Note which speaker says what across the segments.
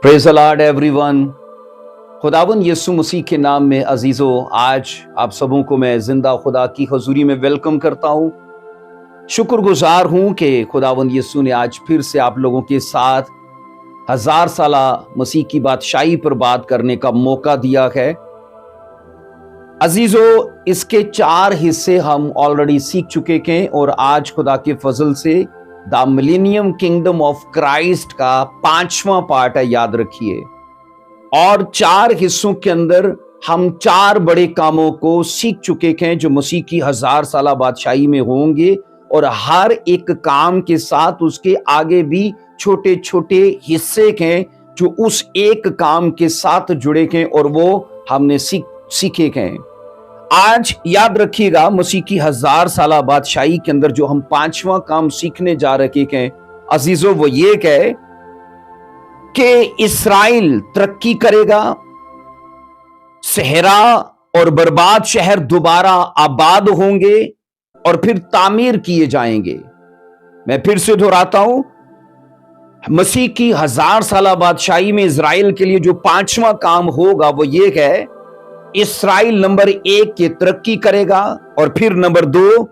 Speaker 1: Praise the Lord everyone. खुदावन यीशु मसीह के नाम में अजीज़ों, आज आप सबों को मैं जिंदा खुदा की हजूरी में वेलकम करता हूँ। शुक्रगुजार हूँ कि खुदावन यीशु ने आज फिर से आप लोगों के साथ 1000 साला मसीह की बादशाही पर बात करने का मौका दिया है। अजीज़ों, इसके 4 हिस्से हम ऑलरेडी सीख चुके हैं और आज खुदा के फजल से the millennium kingdom of Christ का 5वां पार्ट है, याद रखिए। और 4 हिस्सों के अंदर हम 4 बड़े कामों को सीख चुके हैं जो मसीह की 1000 साला बादशाही में होंगे, और हर एक काम के साथ उसके आगे भी छोटे छोटे हिस्से हैं जो उस एक काम के साथ जुड़े हैं और वो हमने सीखे हैं। आज याद रखिएगा, मसीह की 1000 साला बादशाही के अंदर जो हम 5वां काम सीखने जा रहे हैं अजीजों, वो ये है कि इस्राइल तरक्की करेगा, सहरा और बर्बाद शहर दोबारा आबाद होंगे और फिर तामीर किए जाएंगे। मैं फिर से दोहराता हूं, मसीह की 1000 साला बादशाही में इस्राइल के लिए जो 5वां काम होगा वो ये है, इस्राइल नंबर 1 की तरक्की करेगा, और फिर नंबर 2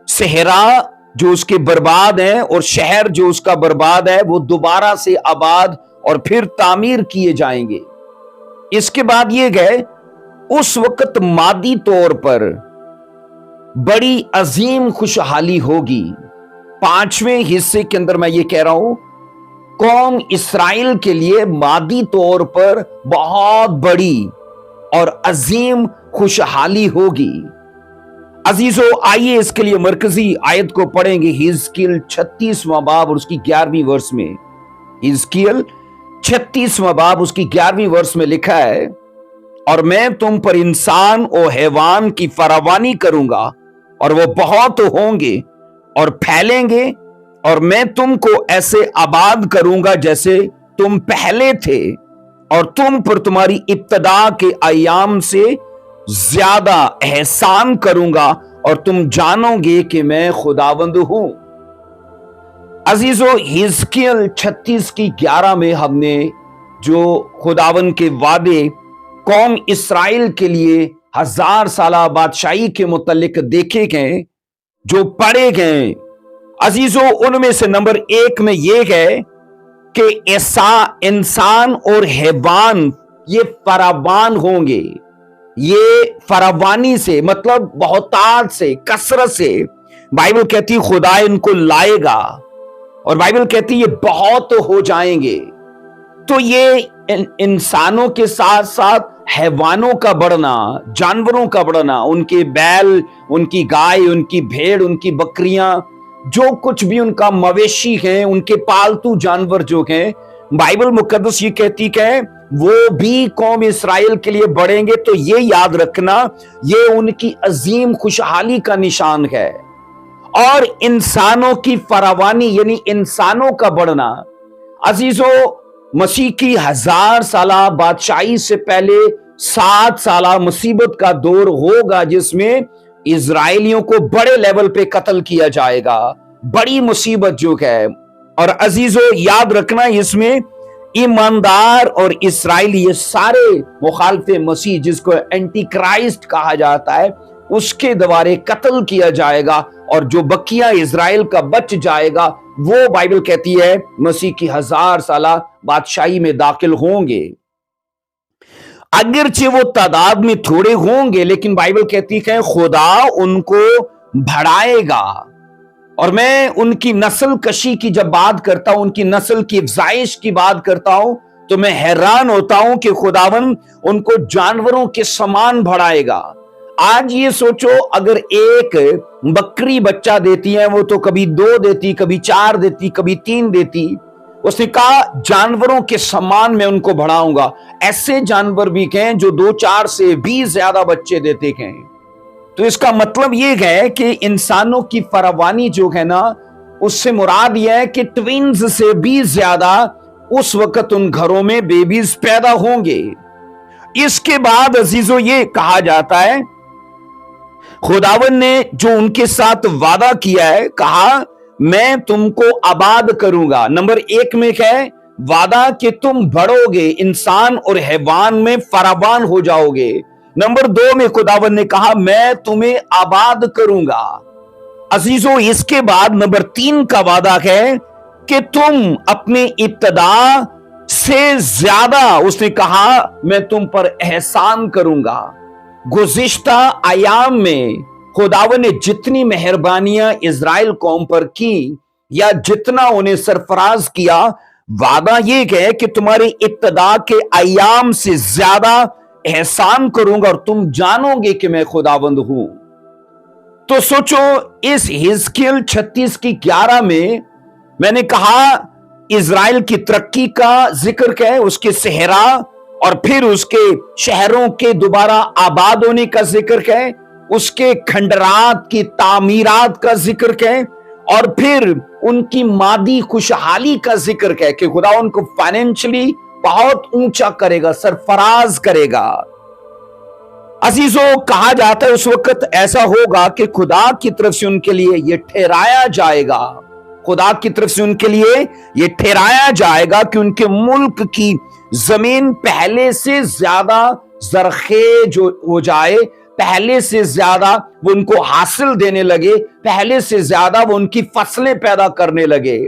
Speaker 1: सहरा जो उसके बर्बाद है और शहर जो उसका बर्बाद है वो दोबारा से आबाद और फिर तामीर किए जाएंगे। इसके बाद ये गए, उस वक्त मादी तौर पर बड़ी अजीम खुशहाली होगी। 5वें हिस्से के अंदर मैं ये कह रहा हूं, कौम इस्राइल के लिए मादी तौर पर बहुत बड़ी और अजीम खुशहाली होगी। अजीजों, आइए इसके लिए मरकजी आयत को पढ़ेंगे। हिजकियेल 36वां बाब और उसकी 11वीं वर्ष में। हिजकियेल 36वां बाब उसकी 11वीं वर्ष में लिखा है, और मैं तुम पर इंसान और हैवान की फरावानी करूंगा और वो बहुत होंगे और फैलेंगे, और मैं तुमको ऐसे आबाद करूंगा जैसे तुम पहले थे, और तुम पर तुम्हारी इब्तदा के अयाम से ज्यादा एहसान करूंगा और तुम जानोगे कि मैं खुदावंद हूं। अजीजों, हिजकियेल 36 की 11 में हमने जो खुदावंद के वादे कौम इस्राइल के लिए 1000 साला बादशाही के मुतालिक देखे गए, जो पढ़े गए अजीजों, उनमें से नंबर 1 में यह है कि ऐसा इंसान और हैवान ये फरावान होंगे। ये फरावानी से मतलब बहुतायत से, कसरत से, बाइबल कहती है खुदा इनको लाएगा, और बाइबल कहती है ये बहुत हो जाएंगे। तो ये इंसानों के साथ साथ हैवानों का बढ़ना, जानवरों का बढ़ना, उनके बैल, उनकी गाय, उनकी भेड़, उनकी बकरियां, जो कुछ भी उनका मवेशी है, उनके पालतू जानवर जो हैं, बाइबल मुकद्दस ये कहती है वो भी कौम इस्राइल के लिए बढ़ेंगे। तो ये याद रखना, ये उनकी अजीम खुशहाली का निशान है। और इंसानों की फरावानी यानी इंसानों का बढ़ना, अजीजों, मसीह की 1000 साला बादशाही से पहले 7 साला मुसीबत का दौर होगा जिसमें इजराइलियों को बड़े लेवल पे कत्ल किया जाएगा, बड़ी मुसीबत जो है। और अजीजों, याद रखना, इसमें ईमानदार और इस्राएली ये सारे मुखालिफे मसीह, जिसको एंटी क्राइस्ट कहा जाता है, उसके द्वारे कत्ल किया जाएगा, और जो बकिया इजराइल का बच जाएगा वो बाइबल कहती है मसीह की 1000 साला बादशाही में दाखिल होंगे। अगरचे वो तादाद में थोड़े होंगे, लेकिन बाइबल कहती है खुदा उनको बढ़ाएगा। और मैं उनकी नस्ल कशी की जब बात करता हूं, उनकी नस्ल की अफजाइश की बात करता हूं, तो मैं हैरान होता हूं कि खुदावन उनको जानवरों के समान बढ़ाएगा। आज ये सोचो, अगर एक बकरी बच्चा देती है, वो तो कभी 2 देती, कभी 4 देती, कभी 3 देती। उसने कहा जानवरों के समान मैं उनको बढ़ाऊंगा। ऐसे जानवर भी हैं जो 2-4 से भी ज्यादा बच्चे देते हैं। तो इसका मतलब ये है कि इंसानों की फरावानी जो है ना, उससे मुराद यह है कि ट्विन्स से भी ज्यादा उस वक्त उन घरों में बेबीज पैदा होंगे। इसके बाद अजीजों, ये कहा जाता है खुदावन ने जो उनके साथ वादा किया है, कहा मैं तुमको आबाद करूंगा। नंबर 1 में है वादा कि तुम बढ़ोगे, इंसान और हैवान में फरावान हो जाओगे। नंबर 2 में खुदावन ने कहा मैं तुम्हें आबाद करूंगा। अजीजों, इसके बाद नंबर 3 का वादा है कि तुम अपनी इब्तदा से ज्यादा, उसने कहा मैं तुम पर एहसान करूंगा। गुज़िश्ता आयाम में खुदावन ने जितनी मेहरबानियां इज़राइल कौम पर की या जितना उन्हें सरफराज किया, वादा ये है कि तुम्हारी इब्तदा के आयाम से ज्यादा एहसान करूंगा और तुम जानोगे कि मैं खुदावंद हूं। तो सोचो, इस हिजकियेल 36 की 11 में मैंने कहा इज़राइल की तरक्की का जिक्र है, उसके सहरा और फिर उसके शहरों के दोबारा आबाद होने का जिक्र है, उसके खंडरात की तामीरात का जिक्र है और फिर उनकी मादी खुशहाली का जिक्र है कि खुदा उनको फाइनेंशियली बहुत ऊंचा करेगा, सरफराज करेगा। अजीजों, कहा जाता है उस वक्त ऐसा होगा कि खुदा की तरफ से उनके लिए यह ठहराया जाएगा, खुदा की तरफ से उनके लिए यह ठहराया जाएगा कि उनके मुल्क की जमीन पहले से ज्यादा जरखेज हो जाए, पहले से ज्यादा वो उनको हासिल देने लगे, पहले से ज्यादा वो उनकी फसलें पैदा करने लगे।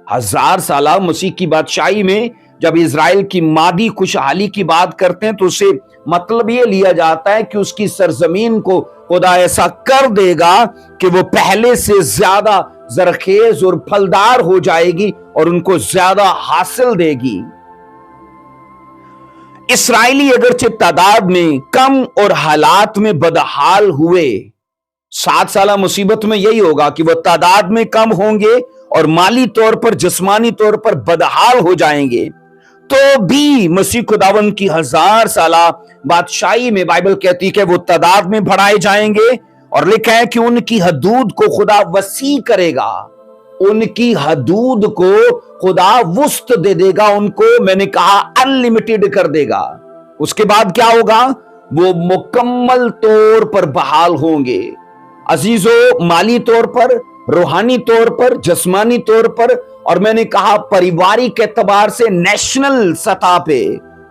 Speaker 1: 1000 साल मसीह की बादशाही में जब इज़राइल की मादी खुशहाली की बात करते हैं तो उसे मतलब ये लिया जाता है कि उसकी सरजमीन को खुदा ऐसा कर देगा कि वो पहले से ज्यादा जरखेज और फलदार हो जाएगी और उनको ज्यादा हासिल देगी। इसराइली अगरचे तादाद में कम और हालात में बदहाल हुए, 7 साल मुसीबत में यही होगा कि वह तादाद में कम होंगे और माली तौर पर, जिस्मानी तौर पर बदहाल हो जाएंगे, तो भी मसीह खुदावन की 1000 साल बादशाही में बाइबल कहती है वो तादाद में बढ़ाए जाएंगे और लिखा है कि उनकी हदूद को खुदा वसी करेगा, उनकी हदूद को खुदा वुस्त दे देगा, उनको मैंने कहा अनलिमिटेड कर देगा। उसके बाद क्या होगा? वो मुकम्मल तौर पर बहाल होंगे। अजीजों, माली तौर पर, रूहानी तौर पर, जिस्मानी तौर पर और मैंने कहा पारिवारिक एतबार से नेशनल सतह पे,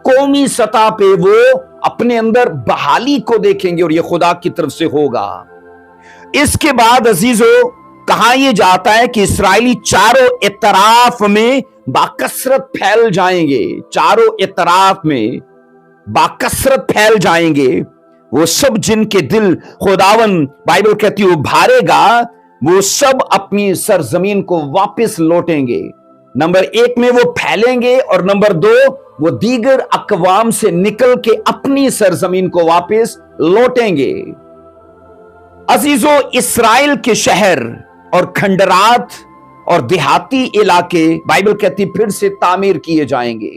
Speaker 1: कौमी सतह पे वो अपने अंदर बहाली को देखेंगे और ये खुदा की तरफ से होगा। इसके बाद अजीजों, कहा यह जाता है कि इसराइली चारों इतराफ में बाकसरत फैल जाएंगे, चारों इतराफ में बाकसरत फैल जाएंगे। वो सब जिनके दिल खुदावन बाइबल कहती है उभारेगा, वो सब अपनी सरजमीन को वापस लौटेंगे। नंबर 1 में वो फैलेंगे और नंबर 2 वो दीगर अकवाम से निकल के अपनी सरजमीन को वापस लौटेंगे। अजीजों, इस्राएल के शहर और खंडरात और देहाती इलाके बाइबल कहती फिर से तामीर किए जाएंगे।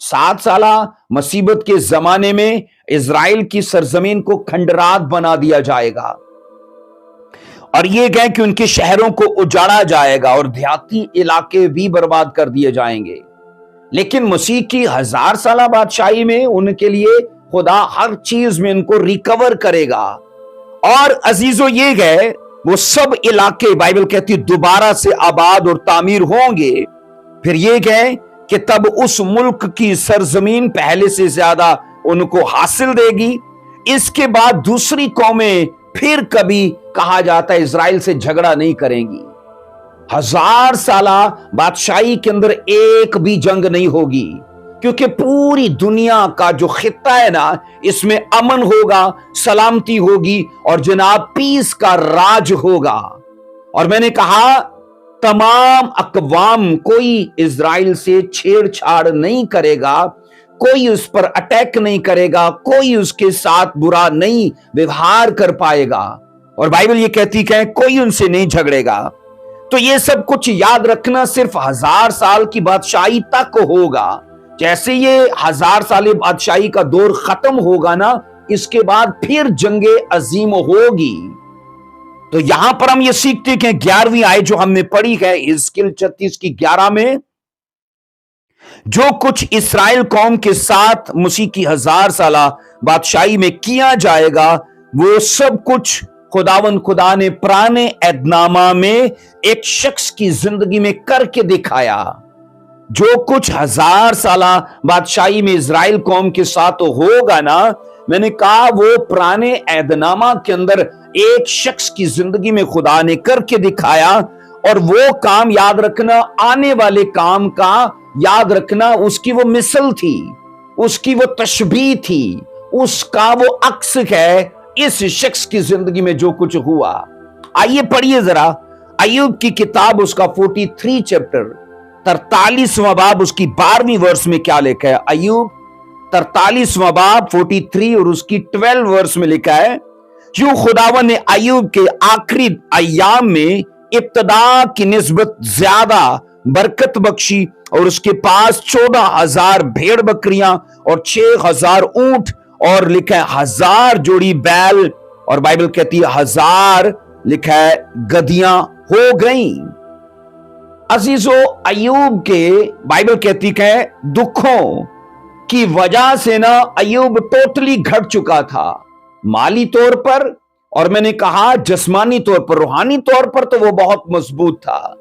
Speaker 1: 7 साल मुसीबत के जमाने में इज़राइल की सरजमीन को खंडरात बना दिया जाएगा और यह कह कि उनके शहरों को उजाड़ा जाएगा और देहाती इलाके भी बर्बाद कर दिए जाएंगे। लेकिन मसीह की 1000 साल बादशाही में उनके लिए खुदा हर चीज में उनको रिकवर करेगा। और अजीजों, ये गए वो सब इलाके बाइबल कहती दोबारा से आबाद और तामीर होंगे। फिर ये गए कि तब उस मुल्क की सरजमीन पहले से ज्यादा उनको हासिल देगी। इसके बाद दूसरी कौमें फिर कभी कहा जाता है इज़राइल से झगड़ा नहीं करेंगी। 1000 साल बादशाही के अंदर एक भी जंग नहीं होगी, क्योंकि पूरी दुनिया का जो खित्ता है ना, इसमें अमन होगा, सलामती होगी और जनाब पीस का राज होगा। और मैंने कहा तमाम अकवाम कोई इज़राइल से छेड़छाड़ नहीं करेगा, कोई उस पर अटैक नहीं करेगा, कोई उसके साथ बुरा नहीं व्यवहार कर पाएगा। और बाइबल ये कहती है कोई उनसे नहीं झगड़ेगा। तो ये सब कुछ याद रखना सिर्फ 1000 साल की बादशाही तक होगा। जैसे ये 1000 साल बादशाही का दौर खत्म होगा ना, इसके बाद फिर जंगे अजीम होगी। तो यहां पर हम ये सीखते हैं 11वीं आयत जो हमने पढ़ी है हिजकियेल 36 की 11 में, जो कुछ इस्राएल कौम के साथ मसीह की 1000 साल बादशाही में किया जाएगा, वो सब कुछ खुदावन खुदा ने पुराने ऐदनामा में एक शख्स की जिंदगी में करके दिखाया। जो कुछ 1000 साला बादशाही में इजराइल कौम के साथ होगा ना, मैंने कहा वो पुराने ऐदनामा के अंदर एक शख्स की जिंदगी में खुदा ने करके दिखाया, और वो काम याद रखना, आने वाले काम का याद रखना, उसकी वो मिसल थी, उसकी वो तशबीह थी, उसका वो अक्स है इस शख्स की जिंदगी में जो कुछ हुआ। आइए पढ़िए जरा अय्यूब की किताब, उसका 43 चैप्टर 43वां बाब, उसकी 12वीं वर्स में क्या लिखा है। अय्यूब 43वां बाब 43 और उसकी 12 वर्स में लिखा है, यूं खुदावन ने अय्यूब के आखिरी अय्याम में इब्तदा की निस्बत ज्यादा बरकत बख्शी, और उसके पास 14,000 भेड़ बकरियां और 6,000 ऊंट, और लिखा है 1000 जोड़ी बैल, और बाइबल कहती है 1000 लिखा है गधियां हो गई। अजीजो, अय्यूब के बाइबल कहती है दुखों की वजह से ना अय्यूब टोटली घट चुका था, माली तौर पर, और मैंने कहा जिस्मानी तौर पर। रूहानी तौर पर तो वो बहुत मजबूत था,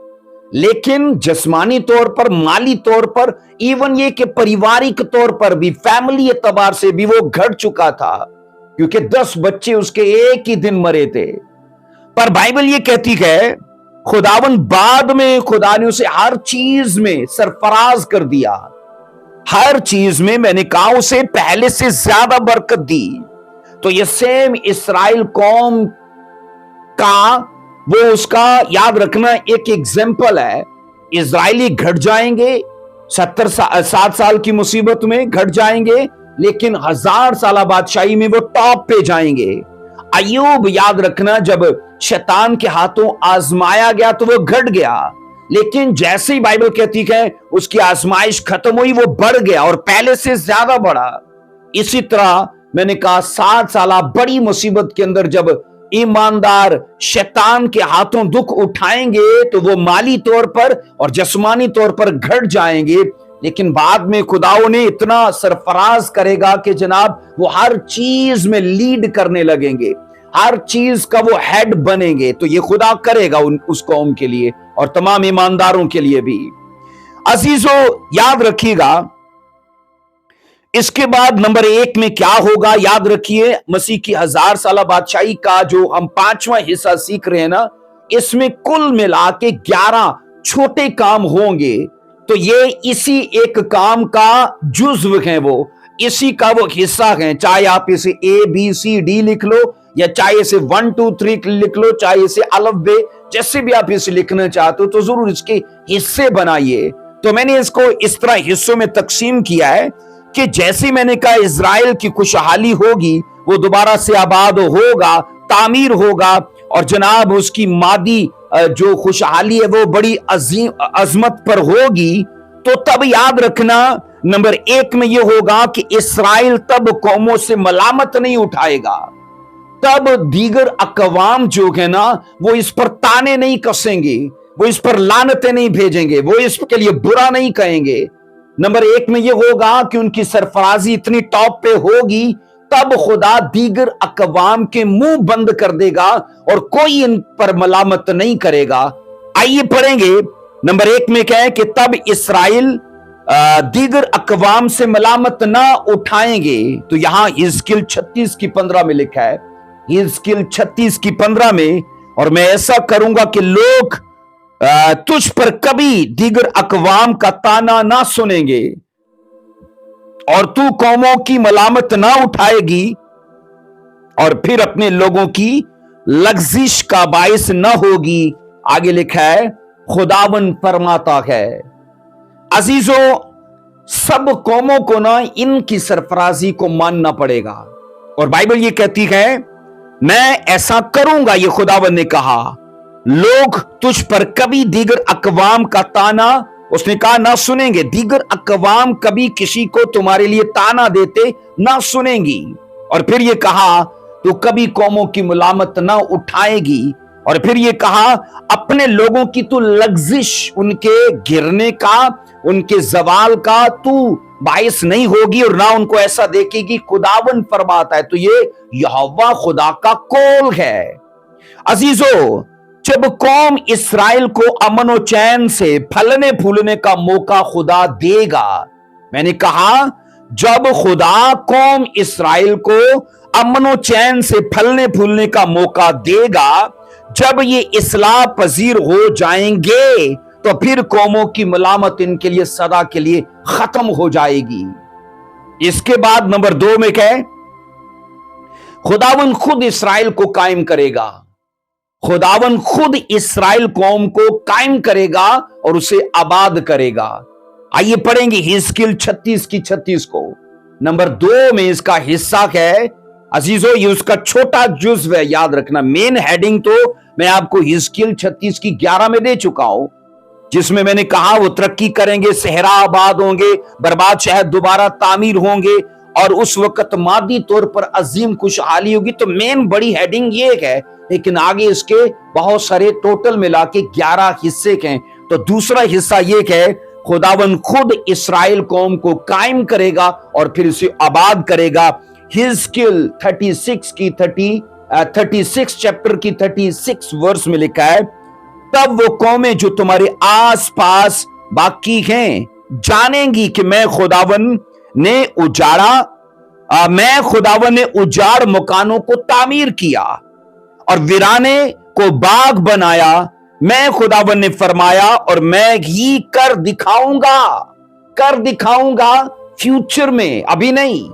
Speaker 1: लेकिन जिस्मानी तौर पर, माली तौर पर, इवन ये कि पारिवारिक तौर पर भी, फैमिली एतबार से भी वो घट चुका था, क्योंकि 10 बच्चे उसके एक ही दिन मरे थे। पर बाइबल ये कहती है खुदावन बाद में खुदा ने उसे हर चीज में सरफराज कर दिया, हर चीज में, मैंने कहा उसे पहले से ज्यादा बरकत दी। तो ये सेम इस्राएल कौम का वो उसका याद रखना एक एग्जाम्पल है। इजरायली घट जाएंगे, 7 साल की मुसीबत में घट जाएंगे, लेकिन 1000 साल बादशाही में वो टॉप पे जाएंगे। अय्यूब याद रखना जब शैतान के हाथों आजमाया गया तो वो घट गया, लेकिन जैसे ही बाइबल कहती है उसकी आजमाइश खत्म हुई, वो बढ़ गया और पहले से ज्यादा बढ़ा। इसी तरह मैंने कहा 7 साल बड़ी मुसीबत के अंदर जब ईमानदार शैतान के हाथों दुख उठाएंगे तो वो माली तौर पर और जिस्मानी तौर पर घट जाएंगे, लेकिन बाद में खुदाओं ने इतना सरफराज करेगा कि जनाब वो हर चीज में लीड करने लगेंगे, हर चीज का वो हेड बनेंगे। तो ये खुदा करेगा उस कौम के लिए और तमाम ईमानदारों के लिए भी। अजीजों, याद रखिएगा इसके बाद नंबर 1 में क्या होगा। याद रखिए मसीह की 1000 साल बादशाही का जो हम 5वां हिस्सा सीख रहे हैं ना, इसमें कुल मिला के 11 छोटे काम होंगे। तो ये इसी एक काम का जुज्व है, वो इसी का वो हिस्सा है। चाहे आप इसे ABCD लिख लो, या चाहे इसे 1 2 3 लिख लो, चाहे इसे अलफ बे, जैसे भी आप इसे लिखना चाहते हो, तो जरूर इसके हिस्से बनाइए। तो मैंने इसको इस तरह हिस्सों में तकसीम किया है कि जैसे मैंने कहा इजराइल की खुशहाली होगी, वो दोबारा से आबाद होगा, तामीर होगा, और जनाब उसकी मादी जो खुशहाली है वो बड़ी अजमत पर होगी। तो तब याद रखना नंबर 1 में ये होगा कि इस्राइल तब कौमों से मलामत नहीं उठाएगा, तब दीगर अकवाम जो है ना वो इस पर ताने नहीं कसेंगे, वो इस पर लानतें नहीं भेजेंगे, वो इसके लिए बुरा नहीं कहेंगे। नंबर 1 में ये होगा कि उनकी सरफराजी इतनी टॉप पे होगी, तब खुदा दीगर अकवाम के मुंह बंद कर देगा और कोई इन पर मलामत नहीं करेगा। आइए पढ़ेंगे नंबर 1 में क्या है कि तब इस्राइल दीगर अकवाम से मलामत ना उठाएंगे। तो यहां हिजकियेल 36 की 15 में लिखा है, हिजकियेल 36 की 15 में, और मैं ऐसा करूंगा कि लोग तुझ पर कभी दीगर अकवाम का ताना ना सुनेंगे और तू कौमों की मलामत ना उठाएगी, और फिर अपने लोगों की लग्जिश का बाइस न होगी। आगे लिखा है खुदावन फरमाता है। अजीजों, सब कौमों को ना इनकी सरफराजी को मानना पड़ेगा, और बाइबल ये कहती है मैं ऐसा करूंगा, ये खुदावन ने कहा, लोग तुझ पर कभी दीगर अकवाम का ताना, उसने कहा ना सुनेंगे, दीगर अकवाम कभी किसी को तुम्हारे लिए ताना देते ना सुनेंगी। और फिर ये कहा तू कभी कौमों की मुलामत ना उठाएगी, और फिर ये कहा अपने लोगों की तू लग्जिश, उनके गिरने का, उनके जवाल का तू बाइस नहीं होगी, और ना उनको ऐसा देखेगी। खुदावन फरमाता है। तो ये यहोवा खुदा का कौल है। अजीजों, जब कौम इस्राएल को अमन और चैन से फलने फूलने का मौका खुदा देगा, मैंने कहा जब खुदा कौम इस्राएल को अमन और चैन से फलने फूलने का मौका देगा, जब ये इस्लाह पजीर हो जाएंगे, तो फिर कौमों की मलामत इनके लिए सदा के लिए खत्म हो जाएगी। इसके बाद नंबर 2 में क्या है? खुदावन खुद इस्राएल को कायम करेगा। खुदावन खुद इस्राएल कौम को कायम करेगा और उसे आबाद करेगा। आइए पढ़ेंगे हिजकिय्याह 36 की 36 को। नंबर 2 में इसका हिस्सा क्या है अजीजों? ये उसका छोटा जुज़्व है, याद रखना। मेन हेडिंग तो मैं आपको हिजकिय्याह 36 की 11 में दे चुका हूं, जिसमें मैंने कहा वो तरक्की करेंगे, सहरा आबाद होंगे, बर्बाद शहर दोबारा तामीर होंगे और उस वक्त मादी तौर पर अजीम खुशहाली होगी। तो मेन बड़ी हेडिंग ये है, लेकिन आगे इसके बहुत सारे टोटल मिला के 11 हिस्से हैं। तो दूसरा हिस्सा ये है, खुदावन खुद इस्राएल कौम को कायम करेगा और फिर इसे आबाद करेगा। हिजकिय्याह 36 चैप्टर की 36 वर्स में लिखा है, तब वो कौमें जो तुम्हारे आस पास बाकी हैं जानेंगी कि मैं खुदावन ने उजाड़ मकानों को तामीर किया और वीराने को बाग बनाया। मैं खुदावन ने फरमाया और मैं ही कर दिखाऊंगा फ्यूचर में, अभी नहीं।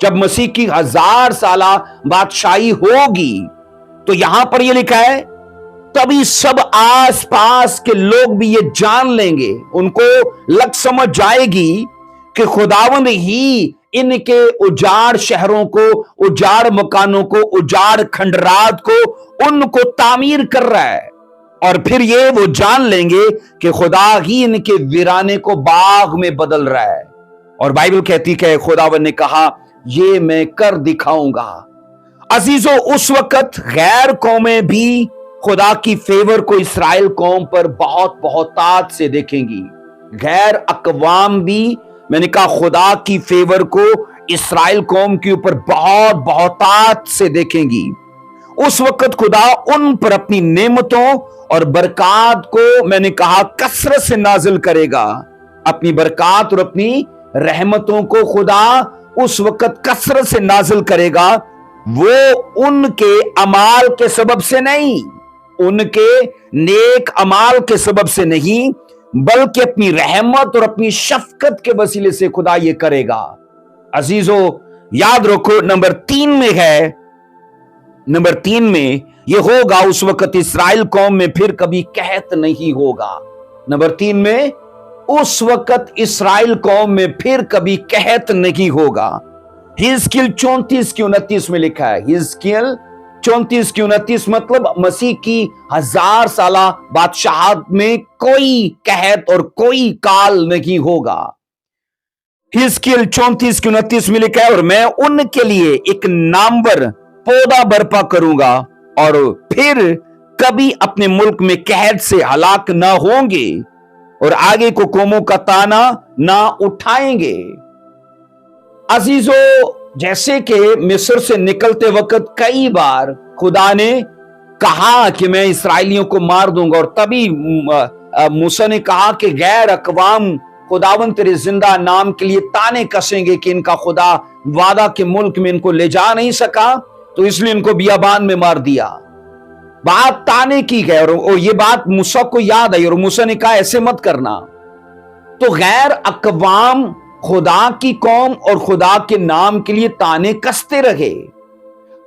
Speaker 1: जब मसीह की 1000 साला बादशाही होगी, तो यहां पर यह लिखा है, तभी सब आस पास के लोग भी ये जान लेंगे, उनको लग समझ जाएगी कि खुदावंद ही इनके उजाड़ शहरों को, उजाड़ मकानों को, उजाड़ खंडरात को, उनको तामीर कर रहा है। और फिर ये वो जान लेंगे कि खुदा ही इनके वीराने को बाग में बदल रहा है। और बाइबल कहती है खुदावंद ने कहा ये मैं कर दिखाऊंगा। अजीजों, उस वक्त गैर कौमें भी खुदा की फेवर को इस्राएल कौम पर बहुत बहुतात से देखेंगी। गैर अकवाम भी, मैंने कहा, खुदा की फेवर को इस्राएल कौम के ऊपर बहुत बहुतात से देखेंगी। उस वक्त खुदा उन पर अपनी नेमतों और बरकत को, मैंने कहा, कसरत से नाजिल करेगा। अपनी बरकत और अपनी रहमतों को खुदा उस वक्त कसरत से नाजिल करेगा। वो उनके अमाल के सबब से नहीं, उनके नेक अमाल के सबब से नहीं, बल्कि अपनी रहमत और अपनी शफकत के वसीले से खुदा ये करेगा। अजीजों, याद रखो, नंबर 3 में है, नंबर 3 में ये होगा, उस वक्त इस्राएल कौम में फिर कभी कहत नहीं होगा। नंबर 3 में, उस वक्त इस्राएल कौम में फिर कभी कहत नहीं होगा। हिजकिय्याह 34 की 29 में लिखा है, हिजकिय्याह 34 की 29, मतलब मसीह की 1000 साला बादशाहत में कोई कहत और कोई काल नहीं होगा। हिजकिय्याह 34 की 29 में लिखा है, और मैं उनके लिए एक नामवर पौधा बर्पा करूंगा और फिर कभी अपने मुल्क में कहत से हलाक ना होंगे और आगे को कौमों का ताना ना उठाएंगे। अजीजों, जैसे कि मिस्र से निकलते वक्त कई बार खुदा ने कहा कि मैं इसराइलियों को मार दूंगा, और तभी मूसा ने कहा कि गैर अकवाम खुदावन तेरे जिंदा नाम के लिए ताने कसेंगे कि इनका खुदा वादा के मुल्क में इनको ले जा नहीं सका, तो इसलिए इनको बियाबान में मार दिया। बात ताने की है, और ये बात मूसा को याद आई और मूसा ने कहा ऐसे मत करना। तो गैर अकवाम खुदा की कौम और खुदा के नाम के लिए ताने कसते रहे।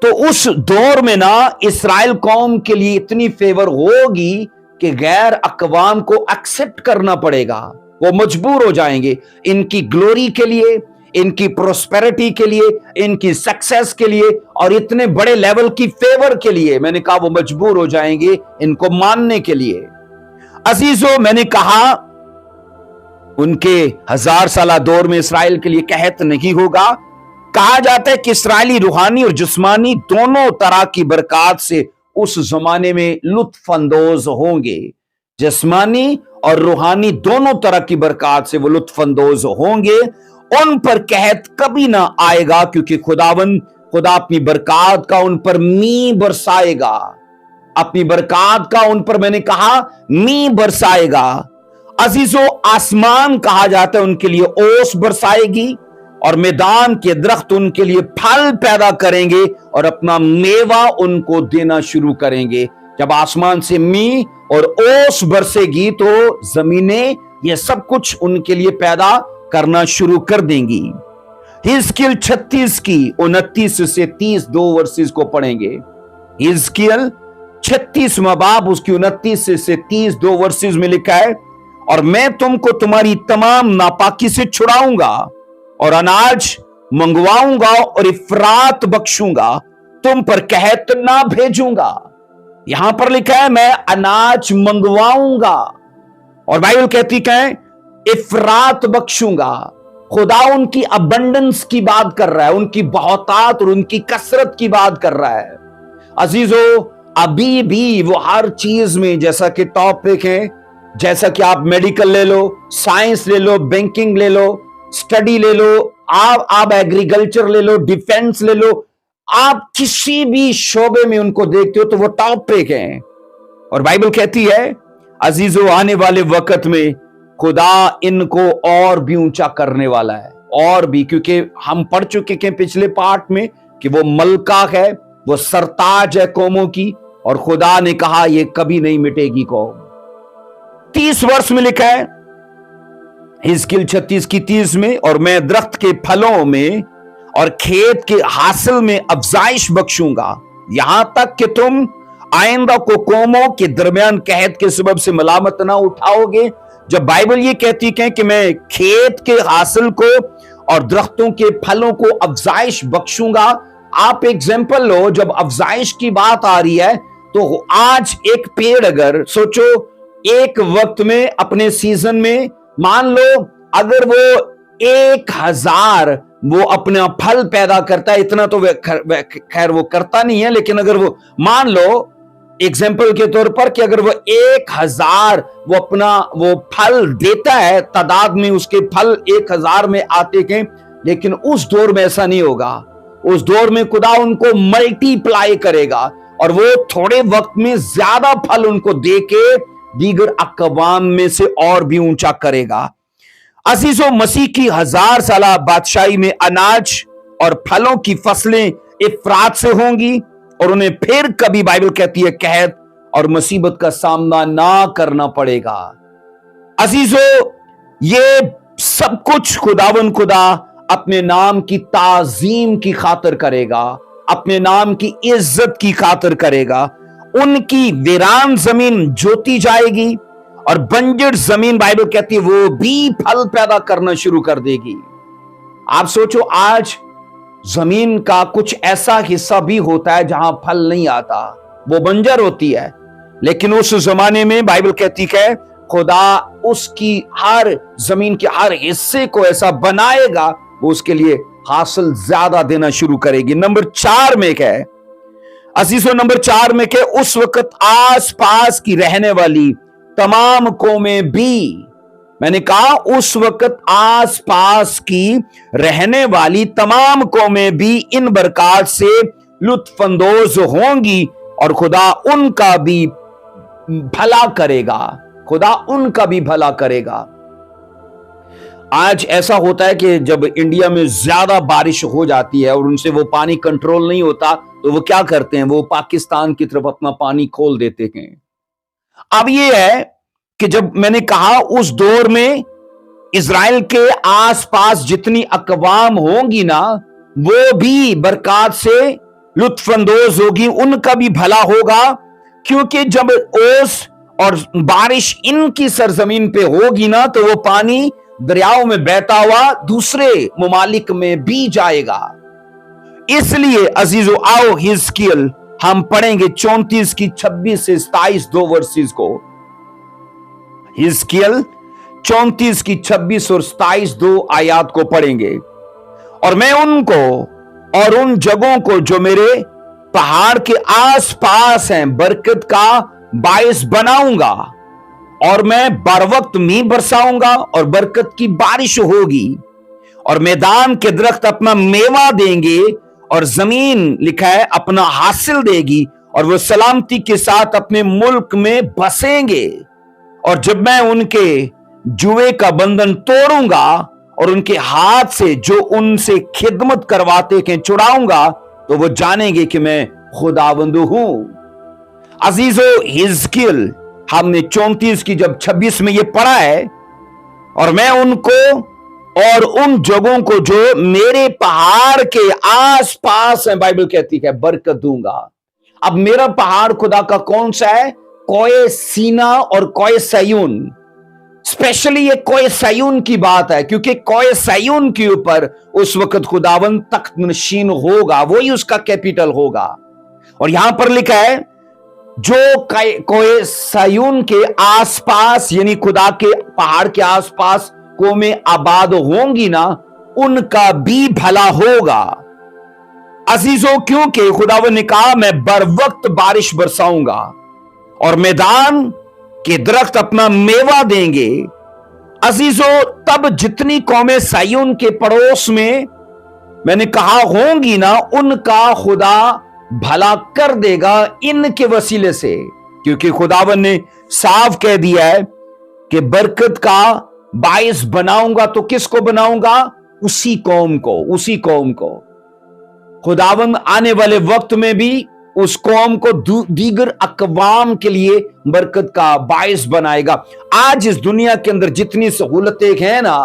Speaker 1: तो उस दौर में ना इस्राएल कौम के लिए इतनी फेवर होगी कि गैर अकवाम को एक्सेप्ट करना पड़ेगा, वो मजबूर हो जाएंगे इनकी ग्लोरी के लिए, इनकी प्रोस्पेरिटी के लिए, इनकी सक्सेस के लिए और इतने बड़े लेवल की फेवर के लिए। मैंने कहा वो मजबूर हो जाएंगे इनको मानने के लिए। अजीजों, मैंने कहा उनके 1000 साला दौर में इस्राएल के लिए कहत नहीं होगा। कहा जाता है कि इस्राएली रूहानी और जिस्मानी दोनों तरह की बरकत से उस जमाने में लुत्फ अंदोज होंगे। जिस्मानी और रूहानी दोनों तरह की बरकत से वो लुत्फ अंदोज होंगे। उन पर कहत कभी ना आएगा, क्योंकि खुदा अपनी बरकत का उन पर मी बरसाएगा। अपनी बरकत का उन पर मैंने कहा मी बरसाएगा। अजीजों, आसमान कहा जाता है उनके लिए ओस बरसाएगी, और मैदान के दरख्त उनके लिए फल पैदा करेंगे और अपना मेवा उनको देना शुरू करेंगे। जब आसमान से मी और ओस बरसेगी तो जमीनें ये सब कुछ उनके लिए पैदा करना शुरू कर देंगी। हिजकियेल 36 की 29 से 30 2 वर्सेस को पढ़ेंगे। हिजकियेल 36वां बाब उसकी 29 से 30 2 वर्सेस में लिखा है, और मैं तुमको तुम्हारी तमाम नापाकी से छुड़ाऊंगा और अनाज मंगवाऊंगा और इफरात बख्शूंगा, तुम पर कहत ना भेजूंगा। यहां पर लिखा है मैं अनाज मंगवाऊंगा, और बाइबल कहती है इफरात बख्शूंगा। खुदा उनकी अबंडेंस की बात कर रहा है, उनकी बहुतात और उनकी कसरत की बात कर रहा है। अजीजों, अभी भी वो हर चीज में, जैसा कि टॉपिक है, जैसा कि आप मेडिकल ले लो, साइंस ले लो, बैंकिंग ले लो, स्टडी ले लो, आप एग्रीकल्चर ले लो, डिफेंस ले लो, आप किसी भी शोबे में उनको देखते हो तो वो टॉप पे हैं। और बाइबल कहती है अजीजों, आने वाले वक्त में खुदा इनको और भी ऊंचा करने वाला है, और भी, क्योंकि हम पढ़ चुके हैं पिछले पार्ट में कि वो मलका है, वो सरताज है कौमों की, और खुदा ने कहा ये कभी नहीं मिटेगी कौम। 30 वर्ष में लिखा है हिजकियेल 36 की 30 में, और मैं दरख्त के फलों में और खेत के हासिल में अफजाइश बख्शूंगा, यहां तक कि तुम आइंदा को कौमों के दरमियान कहत के सबब से मलामत ना उठाओगे। जब बाइबल ये कहती है कि मैं खेत के हासिल को और दरख्तों के फलों को अफजाइश बख्शूंगा, आप एग्जाम्पल लो, जब अफजाइश की बात आ रही है तो आज एक पेड़, अगर सोचो एक वक्त में अपने सीजन में, मान लो अगर वो 1000 वो अपना फल पैदा करता है, इतना तो खैर वो करता नहीं है, लेकिन अगर वो मान लो एग्जाम्पल के तौर पर कि अगर वो 1000 वो अपना वो फल देता है, तादाद में उसके फल 1000 में आते हैं, लेकिन उस दौर में ऐसा नहीं होगा। उस दौर में खुदा उनको मल्टीप्लाई करेगा और वो थोड़े वक्त में ज्यादा फल उनको देके दीगर अकवाम में से और भी ऊंचा करेगा। अजीजों, मसीह की 1000 साला बादशाही में अनाज और फलों की फसलें इफरात से होंगी और उन्हें फिर कभी बाइबल कहती है कहत और मुसीबत का सामना ना करना पड़ेगा। अजीजों, ये सब कुछ खुदावन खुदा अपने नाम की ताजीम की खातिर करेगा, अपने नाम की इज्जत की खातिर करेगा। उनकी वीरान जमीन जोती जाएगी और बंजर जमीन बाइबल कहती है वो भी फल पैदा करना शुरू कर देगी। आप सोचो, आज जमीन का कुछ ऐसा हिस्सा भी होता है जहां फल नहीं आता, वो बंजर होती है, लेकिन उस जमाने में बाइबल कहती है खुदा उसकी हर जमीन के हर हिस्से को ऐसा बनाएगा, वो उसके लिए हासिल ज्यादा देना शुरू करेगी। नंबर 4 में क्या है अजीजों, नंबर 4 में क्या, उस वक्त आस पास की रहने वाली तमाम कौमें भी, मैंने कहा उस वक्त आस पास की रहने वाली तमाम कौमें भी इन बरकत से लुत्फानंदोज होंगी और खुदा उनका भी भला करेगा, खुदा उनका भी भला करेगा। आज ऐसा होता है कि जब इंडिया में ज्यादा बारिश हो जाती है और उनसे वो पानी कंट्रोल नहीं होता तो वो क्या करते हैं, वो पाकिस्तान की तरफ अपना पानी खोल देते हैं। अब ये है कि जब मैंने कहा उस दौर में इजराइल के आसपास जितनी अकवाम होंगी ना, वो भी बरकत से लुत्फानंदोज होगी, उनका भी भला होगा, क्योंकि जब ओस और बारिश इनकी सरजमीन पे होगी ना तो वो पानी दरियाओं में बहता हुआ दूसरे मुमालिक में भी जाएगा। इसलिए अजीजों, आओ हिजकियेल हम पढ़ेंगे 34 की 26 से 27 2 वर्सेस को। हिजकियेल 34 की 26 और 27 2 आयात को पढ़ेंगे। और मैं उनको और उन जगहों को जो मेरे पहाड़ के आसपास हैं बरकत का बायस बनाऊंगा, और मैं बरवक्त मी बरसाऊंगा और बरकत की बारिश होगी, और मैदान के दरख्त अपना मेवा देंगे और जमीन लिखा है अपना हासिल देगी, اور وہ سلامتی کے ساتھ اپنے ملک میں بسیں گے، اور جب میں ان کے جوے کا بندھن توڑوں گا اور ان کے ہاتھ سے جو ان سے خدمت کرواتے کہ چھڑاؤں گا، تو وہ جانیں گے کہ میں خداوند ہوں۔ عزیزو، حزقیل ہم نے 34 کی جب 26 میں یہ پڑھا ہے، اور میں ان کو اور ان جگہوں کو جو میرے پہاڑ کے آس پاس ہیں، بائبل کہتی ہے، برکت دوں گا۔ اب میرا پہاڑ خدا کا کون سا ہے؟ کوہ سینا اور کوہ سیون۔ اسپیشلی یہ کوہ سیون کی بات ہے، کیونکہ کوہ سیون کے اوپر اس وقت خداوند تخت نشین ہوگا، وہی اس کا کیپیٹل ہوگا۔ اور یہاں پر لکھا ہے جو کوہ سیون کے آس پاس، یعنی خدا کے پہاڑ کے آس پاس قومیں آباد ہوں گی نا، ان کا بھی بھلا ہوگا۔ عزیزو، کیونکہ خداوند نے کہا میں بر وقت بارش برساؤں گا اور میدان کے درخت اپنا میوہ دیں گے۔ عزیزو، تب جتنی قومیں سیون کے پڑوس میں نے کہا ہوں گی نا، ان کا خدا بھلا کر دے گا ان کے وسیلے سے، کیونکہ خداوند نے صاف کہہ دیا ہے کہ برکت کا باعث بناؤں گا۔ تو کس کو بناؤں گا؟ اسی قوم کو۔ خداوند آنے والے وقت میں بھی اس قوم کو دیگر اقوام کے لیے برکت کا باعث بنائے گا۔ آج اس دنیا کے اندر جتنی سہولتیں ہیں نا،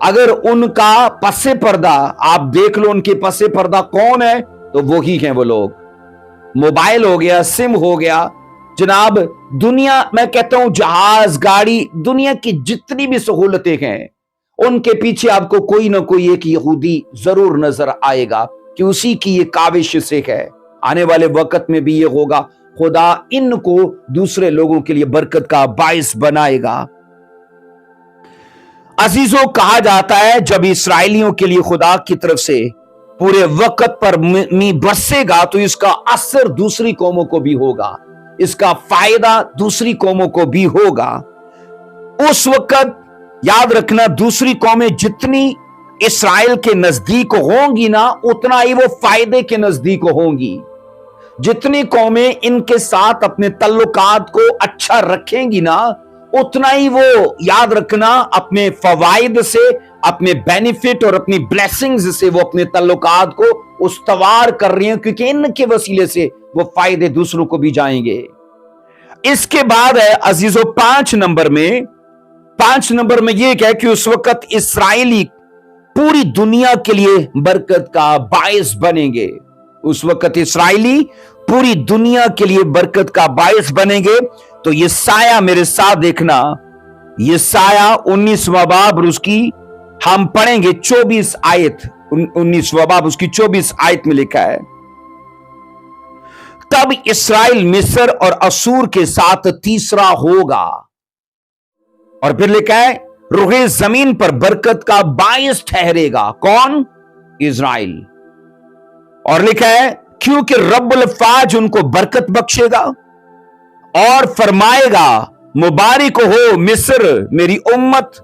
Speaker 1: اگر ان کا پس پردہ آپ دیکھ لو، ان کے پس پردہ کون ہے؟ تو وہی ہیں وہ لوگ۔ موبائل ہو گیا، سم ہو گیا، جناب دنیا، میں کہتا ہوں جہاز، گاڑی، دنیا کی جتنی بھی سہولتیں ہیں، ان کے پیچھے آپ کو کوئی نہ کوئی ایک یہودی ضرور نظر آئے گا کہ اسی کی یہ کاوش سے ہے۔ آنے والے وقت میں بھی یہ ہوگا، خدا ان کو دوسرے لوگوں کے لیے برکت کا باعث بنائے گا۔ عزیزوں، کہا جاتا ہے جب اسرائیلیوں کے لیے خدا کی طرف سے پورے وقت پر می برسے گا تو اس کا اثر دوسری قوموں کو بھی ہوگا، اس کا فائدہ دوسری قوموں کو بھی ہوگا۔ اس وقت یاد رکھنا، دوسری قومیں جتنی اسرائیل کے نزدیک ہوں گی نا، اتنا ہی وہ فائدے کے نزدیک ہوں گی۔ جتنی قومیں ان کے ساتھ اپنے تعلقات کو اچھا رکھیں گی نا، اتنا ہی وہ یاد رکھنا اپنے فوائد سے، اپنے بینیفٹ اور اپنی بلیسنگز سے وہ اپنے تعلقات کو استوار کر رہی ہیں، کیونکہ ان کے وسیلے سے وہ فائدے دوسروں کو بھی جائیں گے۔ اس کے بعد ہے عزیزو 5 نمبر میں یہ کہ اس وقت اسرائیلی پوری دنیا کے لیے برکت کا باعث بنیں گے۔ اس وقت اسرائیلی پوری دنیا کے لیے برکت کا باعث بنیں گے۔ تو یہ سایہ میرے ساتھ دیکھنا، یہ سایہ 19واں باب اور اس کی ہم پڑھیں گے 24 آیت، 19واں باب اس کی 24 آیت میں لکھا ہے، تب اسرائیل مصر اور اسور کے ساتھ تیسرا ہوگا۔ اور پھر لکھا ہے روئے زمین پر برکت کا باعث ٹھہرے گا۔ کون؟ اسرائیل۔ اور لکھا ہے کیونکہ رب الفاظ ان کو برکت بخشے گا اور فرمائے گا مبارک ہو مصر میری امت،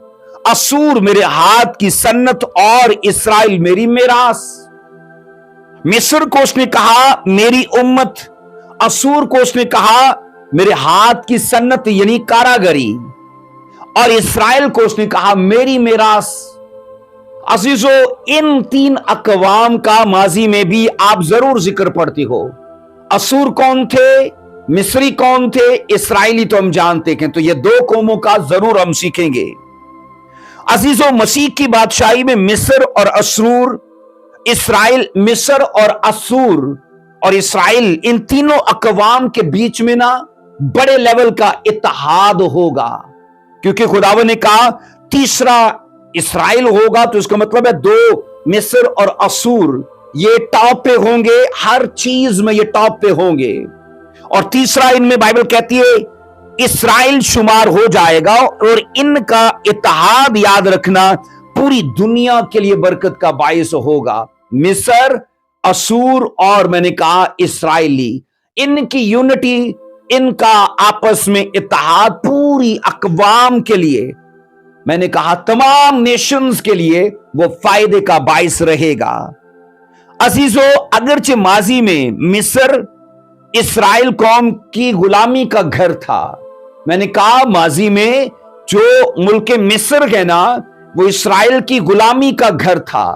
Speaker 1: اسور میرے ہاتھ کی سنت اور اسرائیل میری میراث۔ مصر کو اس نے کہا میری امت، اسور کو اس نے کہا میرے ہاتھ کی سنت یعنی کاراگری، اور اسرائیل کو اس نے کہا میری میراث۔ عزیزو، ان 3 اقوام کا ماضی میں بھی آپ ضرور ذکر پڑھتے ہو۔ اسور کون تھے؟ مصری کون تھے؟ اسرائیلی تو ہم جانتے ہیں، تو یہ 2 قوموں کا ضرور ہم سیکھیں گے۔ عزیزو، مسیح کی بادشاہی میں مصر اور اسور، اسرائیل، مصر اور اسور اور اسرائیل، ان تینوں اقوام کے بیچ میں نا بڑے لیول کا اتحاد ہوگا، کیونکہ خداوند نے کہا تیسرا اسرائیل ہوگا، تو اس کا مطلب ہے 2 مصر اور اسور یہ ٹاپ پہ ہوں گے، ہر چیز میں یہ ٹاپ پہ ہوں گے، اور تیسرا ان میں بائبل کہتی ہے اسرائیل شمار ہو جائے گا، اور ان کا اتحاد یاد رکھنا پوری دنیا کے لیے برکت کا باعث ہوگا۔ مصر، اسور اور میں نے کہا اسرائیلی، ان کی یونٹی، ان کا آپس میں اتحاد پوری اقوام کے لیے، میں نے کہا تمام نیشنز کے لیے وہ فائدے کا باعث رہے گا۔ عزیزو، اگرچہ ماضی میں مصر، اسرائیل قوم کی غلامی کا گھر تھا. میں نے کہا ماضی میں جو ملک مصر ہے نا وہ اسرائیل کی غلامی کا گھر تھا.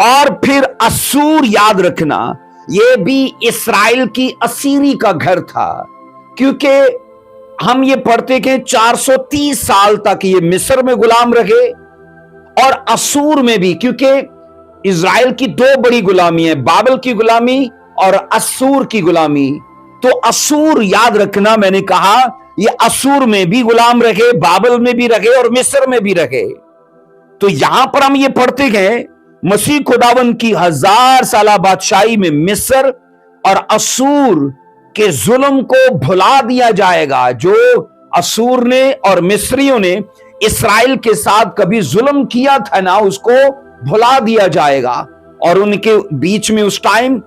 Speaker 1: اور پھر اسور یاد رکھنا یہ بھی اسرائیل کی اسیری کا گھر تھا، کیونکہ ہم یہ پڑھتے کہ 430 سال تک یہ مصر میں غلام رہے اور اسور میں بھی، کیونکہ اسرائیل کی دو بڑی غلامی ہیں، بابل کی غلامی اور اسور کی غلامی. تو اسور یاد رکھنا، میں نے کہا یہ اسور میں بھی غلام رہے، بابل میں بھی رہے اور مصر میں بھی رہے. تو یہاں پر ہم یہ پڑھتے ہیں مسیح خداوند کی 1000 سالہ بادشاہی میں مصر اور اسور کے ظلم کو بھلا دیا جائے گا. جو اسور نے اور مصریوں نے اسرائیل کے ساتھ کبھی ظلم کیا تھا نا اس کو بھلا دیا جائے گا، اور ان کے بیچ میں اس ٹائم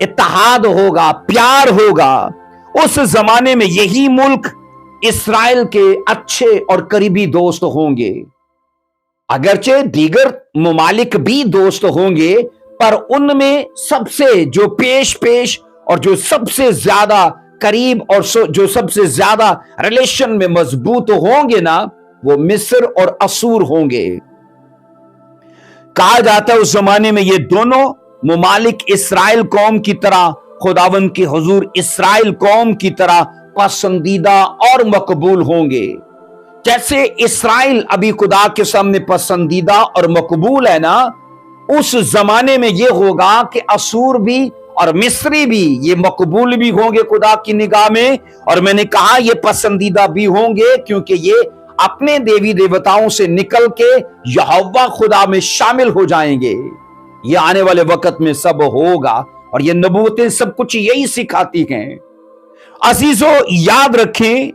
Speaker 1: اتحاد ہوگا، پیار ہوگا. اس زمانے میں یہی ملک اسرائیل کے اچھے اور قریبی دوست ہوں گے. اگرچہ دیگر ممالک بھی دوست ہوں گے، پر ان میں سب سے جو پیش اور جو سب سے زیادہ قریب اور جو سب سے زیادہ ریلیشن میں مضبوط ہوں گے نا وہ مصر اور اسور ہوں گے. کہا جاتا ہے اس زمانے میں یہ دونوں ممالک اسرائیل قوم کی طرح خداوند کے حضور اسرائیل قوم کی طرح پسندیدہ اور مقبول ہوں گے. جیسے اسرائیل ابھی خدا کے سامنے پسندیدہ اور مقبول ہے نا، اس زمانے میں یہ ہوگا کہ اسور بھی اور مصری بھی یہ مقبول بھی ہوں گے خدا کی نگاہ میں. اور میں نے کہا یہ پسندیدہ بھی ہوں گے کیونکہ یہ اپنے دیوی دیوتاؤں سے نکل کے یہوہ خدا میں شامل ہو جائیں گے. یہ آنے والے وقت میں سب ہوگا اور یہ نبوتیں سب کچھ یہی سکھاتی ہیں. عزیزو یاد رکھیں،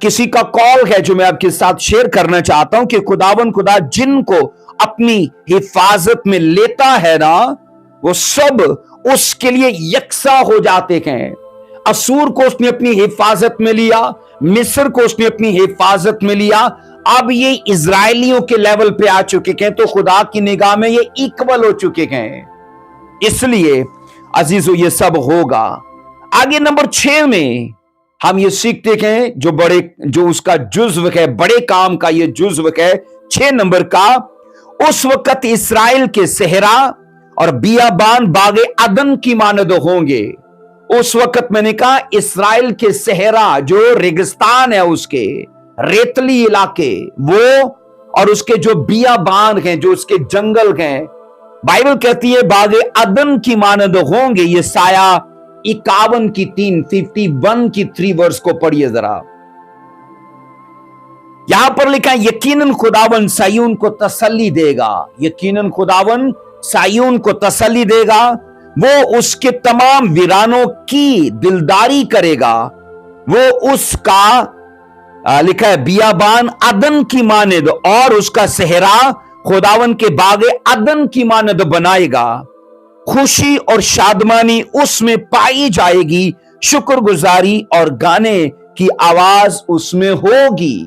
Speaker 1: کسی کا کال ہے جو میں آپ کے ساتھ شیئر کرنا چاہتا ہوں کہ خدا جن کو اپنی حفاظت میں لیتا ہے نا وہ سب اس کے لیے یکساں ہو جاتے ہیں. اسور کو اس نے اپنی حفاظت میں لیا، مصر کو اس نے اپنی حفاظت میں لیا، اب یہ اسرائیلیوں کے لیول پہ آ چکے ہیں تو خدا کی نگاہ میں یہ ایکول ہو چکے ہیں. اس لیے عزیزو یہ سب ہوگا. آگے نمبر 6 میں ہم یہ سیکھتے ہیں جو اس کا جزو ہے، بڑے کام کا یہ جزو ہے 6 نمبر کا. اس وقت اسرائیل کے صحرا اور بیابان باغ عدن کی مانند ہوں گے. اس وقت میں نے کہا اسرائیل کے صحرا جو ریگستان ہے، اس کے ریتلی علاقے وہ، اور اس کے جو بیابان ہیں، جو اس کے جنگل ہیں، بائبل کہتی ہے باغ عدن کی مانند ہوں گے. یہ سایہ 51 کی 51 کی 3 ورس کو پڑھیے ذرا. یہاں پر لکھا ہے یقیناً خداوند سیون کو تسلی دے گا. یقیناً خداوند سیون کو تسلی دے گا، وہ اس کے تمام ویرانوں کی دلداری کرے گا. وہ اس کا لکھا ہے بیابان عدن کی مانند اور اس کا صحرا خداوند کے باغ عدن کی مانند بنائے گا. خوشی اور شادمانی اس میں پائی جائے گی، شکر گزاری اور گانے کی آواز اس میں ہوگی.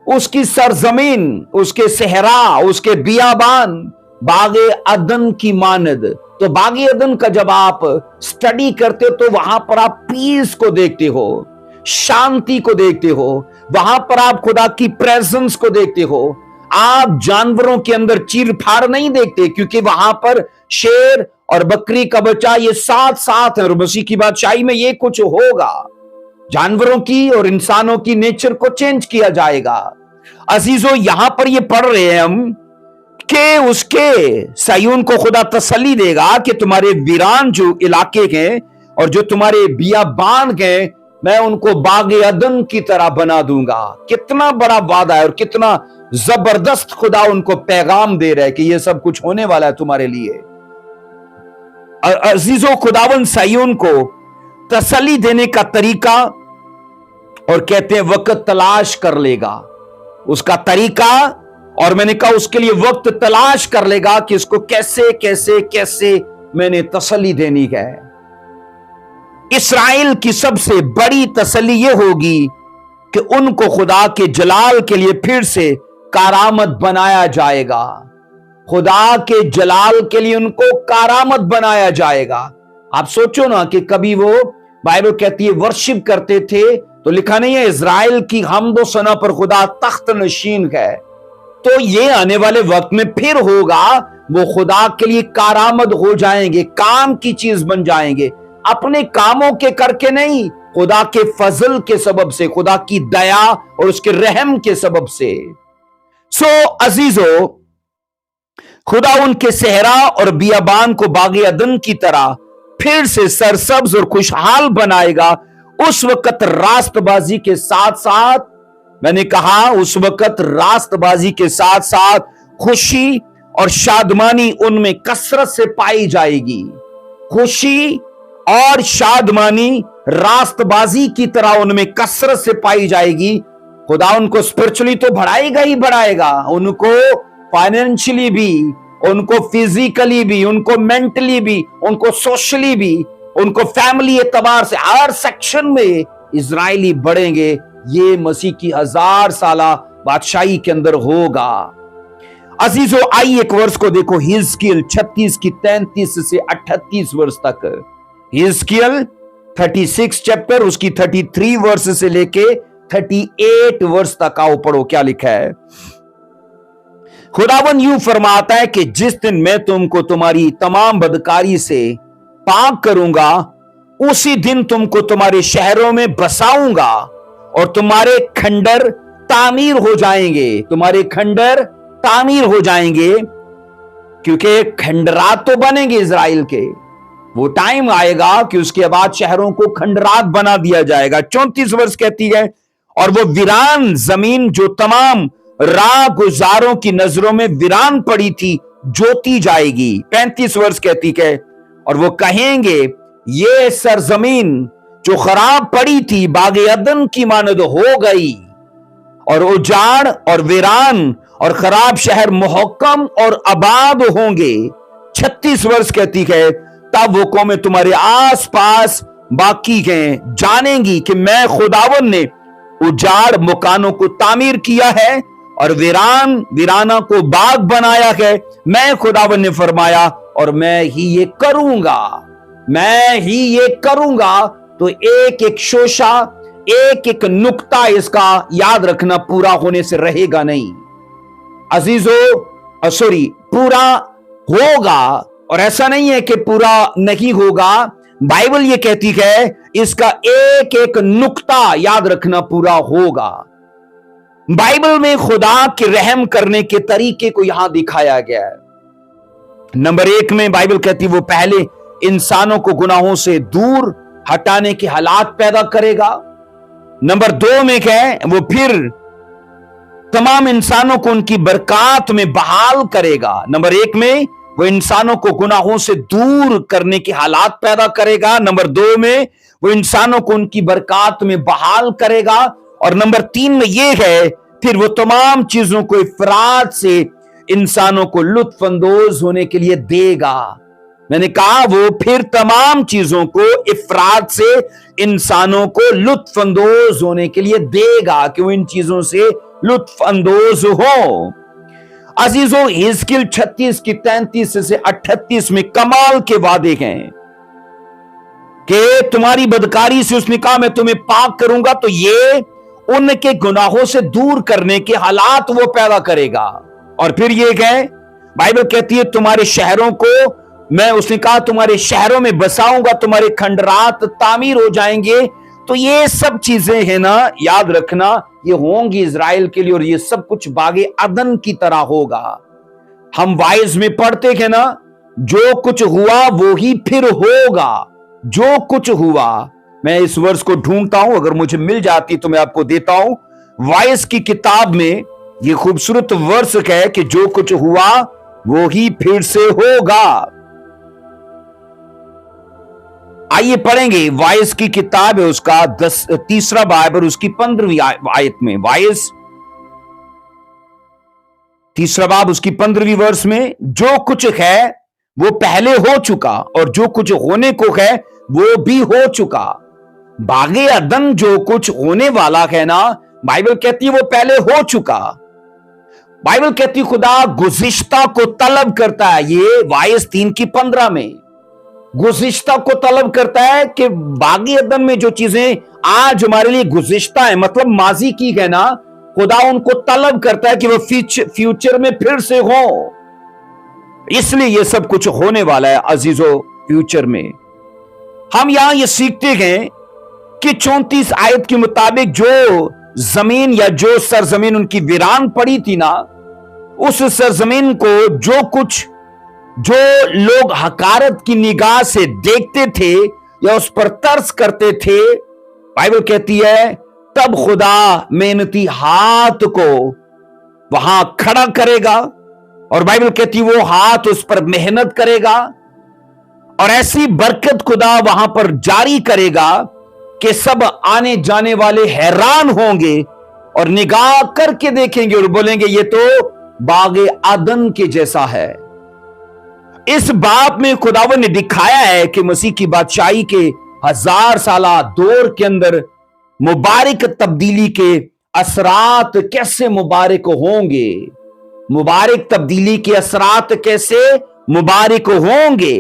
Speaker 1: اس کی سرزمین، اس کے صحرا، اس کے بیابان باغ عدن کی مانند. تو باغ عدن کا جب آپ سٹڈی کرتے تو وہاں پر آپ پیس کو دیکھتے ہو، شانتی کو دیکھتے ہو، وہاں پر آپ خدا کی پریزنس کو دیکھتے ہو. آپ جانوروں کے اندر چیر پھاڑ نہیں دیکھتے کیونکہ وہاں پر شیر اور بکری کا بچہ یہ ساتھ ساتھ ہیں، اور مسیح کی بادشاہی میں یہ کچھ ہوگا. جانوروں کی اور انسانوں کی نیچر کو چینج کیا جائے گا. عزیزو یہاں پر یہ پڑھ رہے ہیں ہم کہ اس کے سیون کو خدا تسلی دے گا کہ تمہارے ویران جو علاقے ہیں اور جو تمہارے بیابان ہیں میں ان کو باغ عدن کی طرح بنا دوں گا. کتنا بڑا وعدہ ہے اور کتنا زبردست خدا ان کو پیغام دے رہا ہے کہ یہ سب کچھ ہونے والا ہے تمہارے لیے. عزیزو خداوند سیون کو تسلی دینے کا طریقہ، اور کہتے ہیں وقت تلاش کر لے گا اس کا طریقہ، اور میں نے کہا اس کے لیے وقت تلاش کر لے گا کہ اس کو کیسے کیسے کیسے میں نے تسلی دینی ہے. اسرائیل کی سب سے بڑی تسلی یہ ہوگی کہ ان کو خدا کے جلال کے لیے پھر سے کارآمد بنایا جائے گا. خدا کے جلال کے لیے ان کو کارآمد بنایا جائے گا. आप सोचो ना कि कभी वो, बाइबल कहती है वर्शिप करते थे, तो लिखा नहीं है इज़राइल की हमदो सना पर खुदा तख्त नशीन है। तो ये आने वाले वक्त में फिर होगा, वो खुदा के लिए कारामद हो जाएंगे, काम की चीज बन जाएंगे, अपने कामों के करके नहीं, खुदा के फजल के सबब से, खुदा की दया और उसके रहम के सबब से। सो अजीजो, खुदा उनके सहरा और बियाबान को बागे अदन की तरह फिर से सरसब्ज और खुशहाल बनाएगा। उस वक्त रास्तबाजी के साथ साथ, मैंने कहा उस वक्त रास्तबाजी के साथ साथ खुशी और शादमानी उनमें कसरत से पाई जाएगी। खुशी और शादमानी रास्तबाजी की तरह उनमें कसरत से पाई जाएगी। खुदा उनको स्पिरिचुअली तो बढ़ाएगा ही बढ़ाएगा, उनको फाइनेंशियली भी, उनको फिजिकली भी, उनको मेंटली भी, उनको सोशली भी, उनको फैमिली एतबार से, हर सेक्शन में इजरायली बढ़ेंगे। ये मसीह की 1000 साला बादशाही के अंदर होगा। अजीजों, आइए एक वर्ष को देखो, हिजकियल 36 की 33 से 38 वर्ष तक। हिजकियल 36 चैप्टर, उसकी 33 वर्ष से लेके 38 वर्ष तक आओ पढ़ो क्या लिखा है। खुदावन यूं फरमाता है कि जिस दिन मैं तुमको तुम्हारी तमाम बदकारी से पाक करूंगा, उसी दिन तुमको तुम्हारे शहरों में बसाऊंगा और तुम्हारे खंडर तामीर हो जाएंगे। तुम्हारे खंडर तामीर हो जाएंगे, क्योंकि खंडरात तो बनेंगे इजराइल के। वो टाइम आएगा कि उसके बाद शहरों को खंडरात बना दिया जाएगा। 34 वर्ष कहती है, और वो वीरान जमीन जो तमाम राह गुजारों की नजरों में वीरान पड़ी थी, जोती जाएगी। 35 वर्ष कहती है, और वो कहेंगे ये सरजमीन जो खराब पड़ी थी बागे अदन की मानद हो गई, और उजाड़ और वीरान और खराब शहर मुहक्कम और आबाद होंगे। 36 वर्ष कहती है, तब वो कौमें तुम्हारे आस पास बाकी हैं जानेंगी कि मैं खुदावन ने उजाड़ मकानों को तामीर किया है और वीराना को बाग बनाया है। मैं खुदावन ने फरमाया और मैं ही ये करूंगा, मैं ही ये करूंगा। तो एक एक शोशा, एक एक नुक्ता इसका याद रखना, पूरा होने से रहेगा नहीं अजीजों, सॉरी, पूरा होगा। और ऐसा नहीं है कि पूरा नहीं होगा, बाइबल ये कहती है इसका एक एक नुक्ता याद रखना पूरा होगा। बाइबल में खुदा के रहम करने के तरीके को यहां दिखाया गया है। नंबर 1 में बाइबल कहती है वो पहले इंसानों को गुनाहों से दूर हटाने के हालात पैदा करेगा। नंबर 2 में क्या है, वो फिर तमाम इंसानों को उनकी बरकत में बहाल करेगा। नंबर 1 में वो इंसानों को गुनाहों से दूर करने के हालात पैदा करेगा। नंबर 2 में वो इंसानों को उनकी बरकत में बहाल करेगा। और नंबर 3 में ये है, फिर वो तमाम चीजों को इफरात से इंसानों को लुत्फ अंदोज होने के लिए देगा। मैंने कहा वो फिर तमाम चीजों को इफरात से इंसानों को लुत्फ अंदोज होने के लिए देगा कि वो इन चीजों से लुत्फ अंदोज हो। अजीजों, हिजकियल 36 की 33 से 38 में कमाल के वादे हैं कि तुम्हारी बदकारी से उसने कहा मैं तुम्हें पाक करूंगा, तो ये उनके गुनाहों से दूर करने के हालात वो पैदा करेगा। और फिर ये कहे, बाइबल कहती है तुम्हारे शहरों को मैं, उसने कहा तुम्हारे शहरों में बसाऊंगा, तुम्हारे खंडरात तामीर हो जाएंगे। तो ये सब चीजें हैं ना, याद रखना, ये होंगी इजराइल के लिए, और ये सब कुछ बागे अदन की तरह होगा। हम वाइज में पढ़ते हैं ना, जो कुछ हुआ वो ही फिर होगा। जो कुछ हुआ, मैं इस वर्ष को ढूंढता हूं, अगर मुझे मिल जाती तो मैं आपको देता हूं। वाइज की किताब में ये खूबसूरत वर्ष है कि जो कुछ हुआ वो ही फिर से होगा। आइए पढ़ेंगे, वाइज की किताब है, उसका 3 बाब और उसकी 15वीं आयत में। वाइज 3 बाब उसकी 15वीं वर्ष में, जो कुछ है वो पहले हो चुका और जो कुछ होने को है वो भी हो चुका। बागे अदन जो कुछ होने वाला है ना, बाइबल कहती है वो पहले हो चुका। बाइबल कहती है खुदा गुज़िश्ता को तलब करता है, ये वाइज 3 की 15 में। गुज़िश्ता को तलब करता है कि बागी अदन में जो चीजें आज हमारे लिए गुज़िश्ता है, मतलब माजी की है ना, खुदा उनको तलब करता है कि वो फ्यूचर में फिर से हो। इसलिए ये सब कुछ होने वाला है अजीजों, फ्यूचर में। हम यहां ये सीखते हैं कि 34 आयत के मुताबिक जो जमीन या जो सरजमीन उनकी वीरान पड़ी थी ना, उस सरजमीन को जो लोग हकारत की निगाह से देखते थे या उस पर तरस करते थे, बाइबल कहती है तब खुदा मेहनती हाथ को वहां खड़ा करेगा, और बाइबल कहती है वो हाथ उस पर मेहनत करेगा, और ऐसी बरकत खुदा वहां पर जारी करेगा कि सब आने जाने वाले हैरान होंगे और निगाह करके देखेंगे और बोलेंगे ये तो बागे आदन के जैसा है। इस बात में खुदावन ने दिखाया है कि मसीह की बादशाही के 1000 साला दौर के अंदर मुबारक तब्दीली के असरात कैसे मुबारक होंगे, मुबारक तब्दीली के असरात कैसे मुबारक होंगे।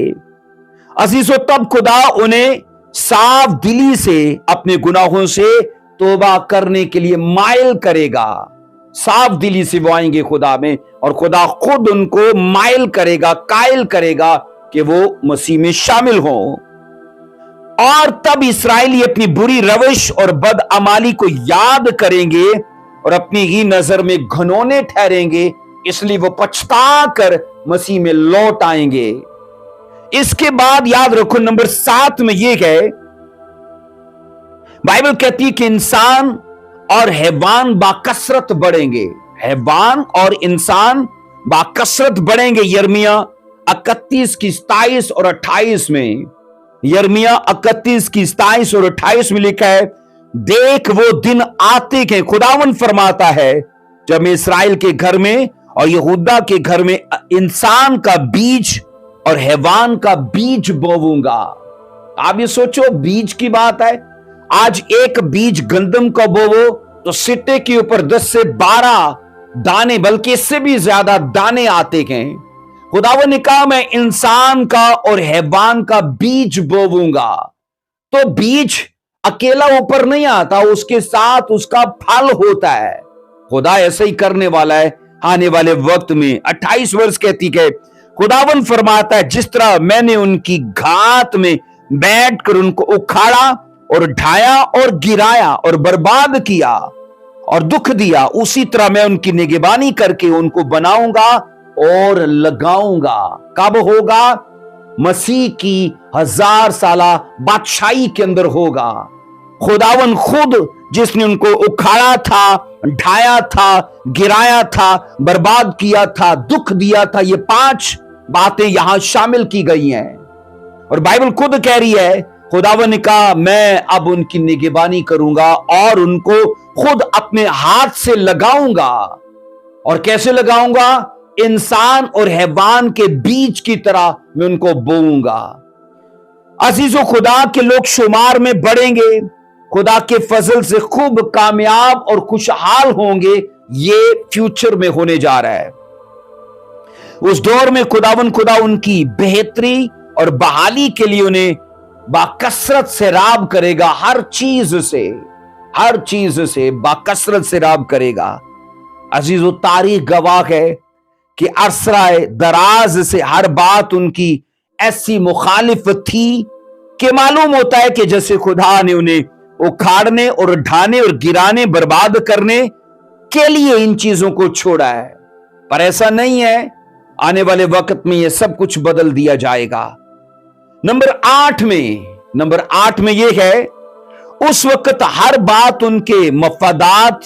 Speaker 1: अजीजों, तब खुदा उन्हें साफ दिली से अपने गुनाहों से तौबा करने के लिए माइल करेगा। साफ दिली से वो आएंगे खुदा में, और खुदा खुद उनको माइल करेगा, कायल करेगा कि वो मसीह में शामिल हों। और तब इस्राएली अपनी बुरी रविश और बदअमाली को याद करेंगे और अपनी ही नजर में घनौने ठहरेंगे, इसलिए वो पछता कर मसीह में लौट आएंगे। इसके बाद याद रखो नंबर 7 में यह है, बाइबल कहती है कि इंसान और हैवान बाकसरत बढ़ेंगे। हैवान और इंसान बाकसरत बढ़ेंगे। यिर्मयाह 31 की 27 और 28 में, यिर्मयाह 31 की 27 और 28 में लिखा है, देख वो दिन आते हैं, खुदावन फरमाता है, जब मैं इस्राएल के घर में और यहूदा के घर में इंसान का बीज और हैवान का बीज बोऊंगा। आप ये सोचो, बीज की बात है। आज एक बीज गंदम का बोवो तो सिट्टे के ऊपर 10 से 12 दाने, बल्कि इससे भी ज्यादा दाने आते हैं। खुदावन ने कहा मैं इंसान का और हैवान का बीज बोऊंगा। तो बीज अकेला ऊपर नहीं आता, उसके साथ उसका फल होता है। खुदा ऐसे ही करने वाला है आने वाले वक्त में। 28 वर्ष कहती है, खुदावन फरमाता है, जिस तरह मैंने उनकी घात में बैठकर उनको उखाड़ा और ढाया और गिराया और बर्बाद किया और दुख दिया, उसी तरह मैं उनकी निगहबानी करके उनको बनाऊंगा और लगाऊंगा। कब होगा? मसीह की 1000 साला बादशाही के अंदर होगा। खुदावन खुद जिसने उनको उखाड़ा था, ढाया था, गिराया था, बर्बाद किया था, दुख दिया था, ये 5 बातें यहां शामिल की गई हैं। और बाइबल खुद कह रही है, खुदावन ने कहा मैं अब उनकी निगहबानी करूंगा और उनको खुद अपने हाथ से लगाऊंगा। और कैसे लगाऊंगा? इंसान और हैवान के बीच की तरह मैं उनको बोऊंगा। अजीजों, खुदा के लोग शुमार में बढ़ेंगे, खुदा के फजल से खूब कामयाब और खुशहाल होंगे। ये फ्यूचर में होने जा रहा है। उस दौर में खुदा उनकी बेहतरी और बहाली के लिए उन्हें बाकसरत से राब करेगा। हर चीज से बाकसरत से राब करेगा। अजीजों, तारीख गवाह है कि अरसराए दराज से हर बात उनकी ऐसी मुखालिफ थी कि मालूम होता है कि जैसे खुदा ने उन्हें उखाड़ने और ढाने और गिराने, बर्बाद करने के लिए इन चीजों को छोड़ा है। पर ऐसा नहीं है, आने वाले वक्त में यह सब कुछ बदल दिया जाएगा। नंबर 8 में यह है, उस वक्त हर बात उनके मफादात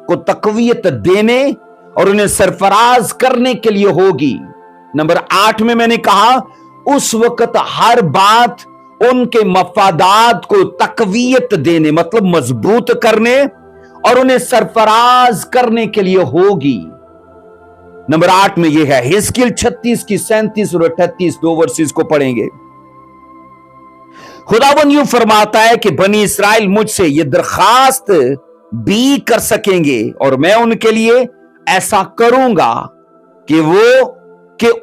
Speaker 1: को तकवीयत देने और उन्हें सरफराज करने के लिए होगी। नंबर 8 में मैंने कहा, उस वक्त हर बात उनके मफादात को तकवीयत देने, मतलब मजबूत करने और उन्हें सरफराज करने के लिए होगी। नंबर 8 में यह है, हिजकिय्याह 36 की 37 और 38 2 वर्सेस को पढ़ेंगे। खुदावन यूं फरमाता है कि बनी इस्राएल मुझसे यह दरखास्त भी कर सकेंगे और मैं उनके लिए ऐसा करूंगा कि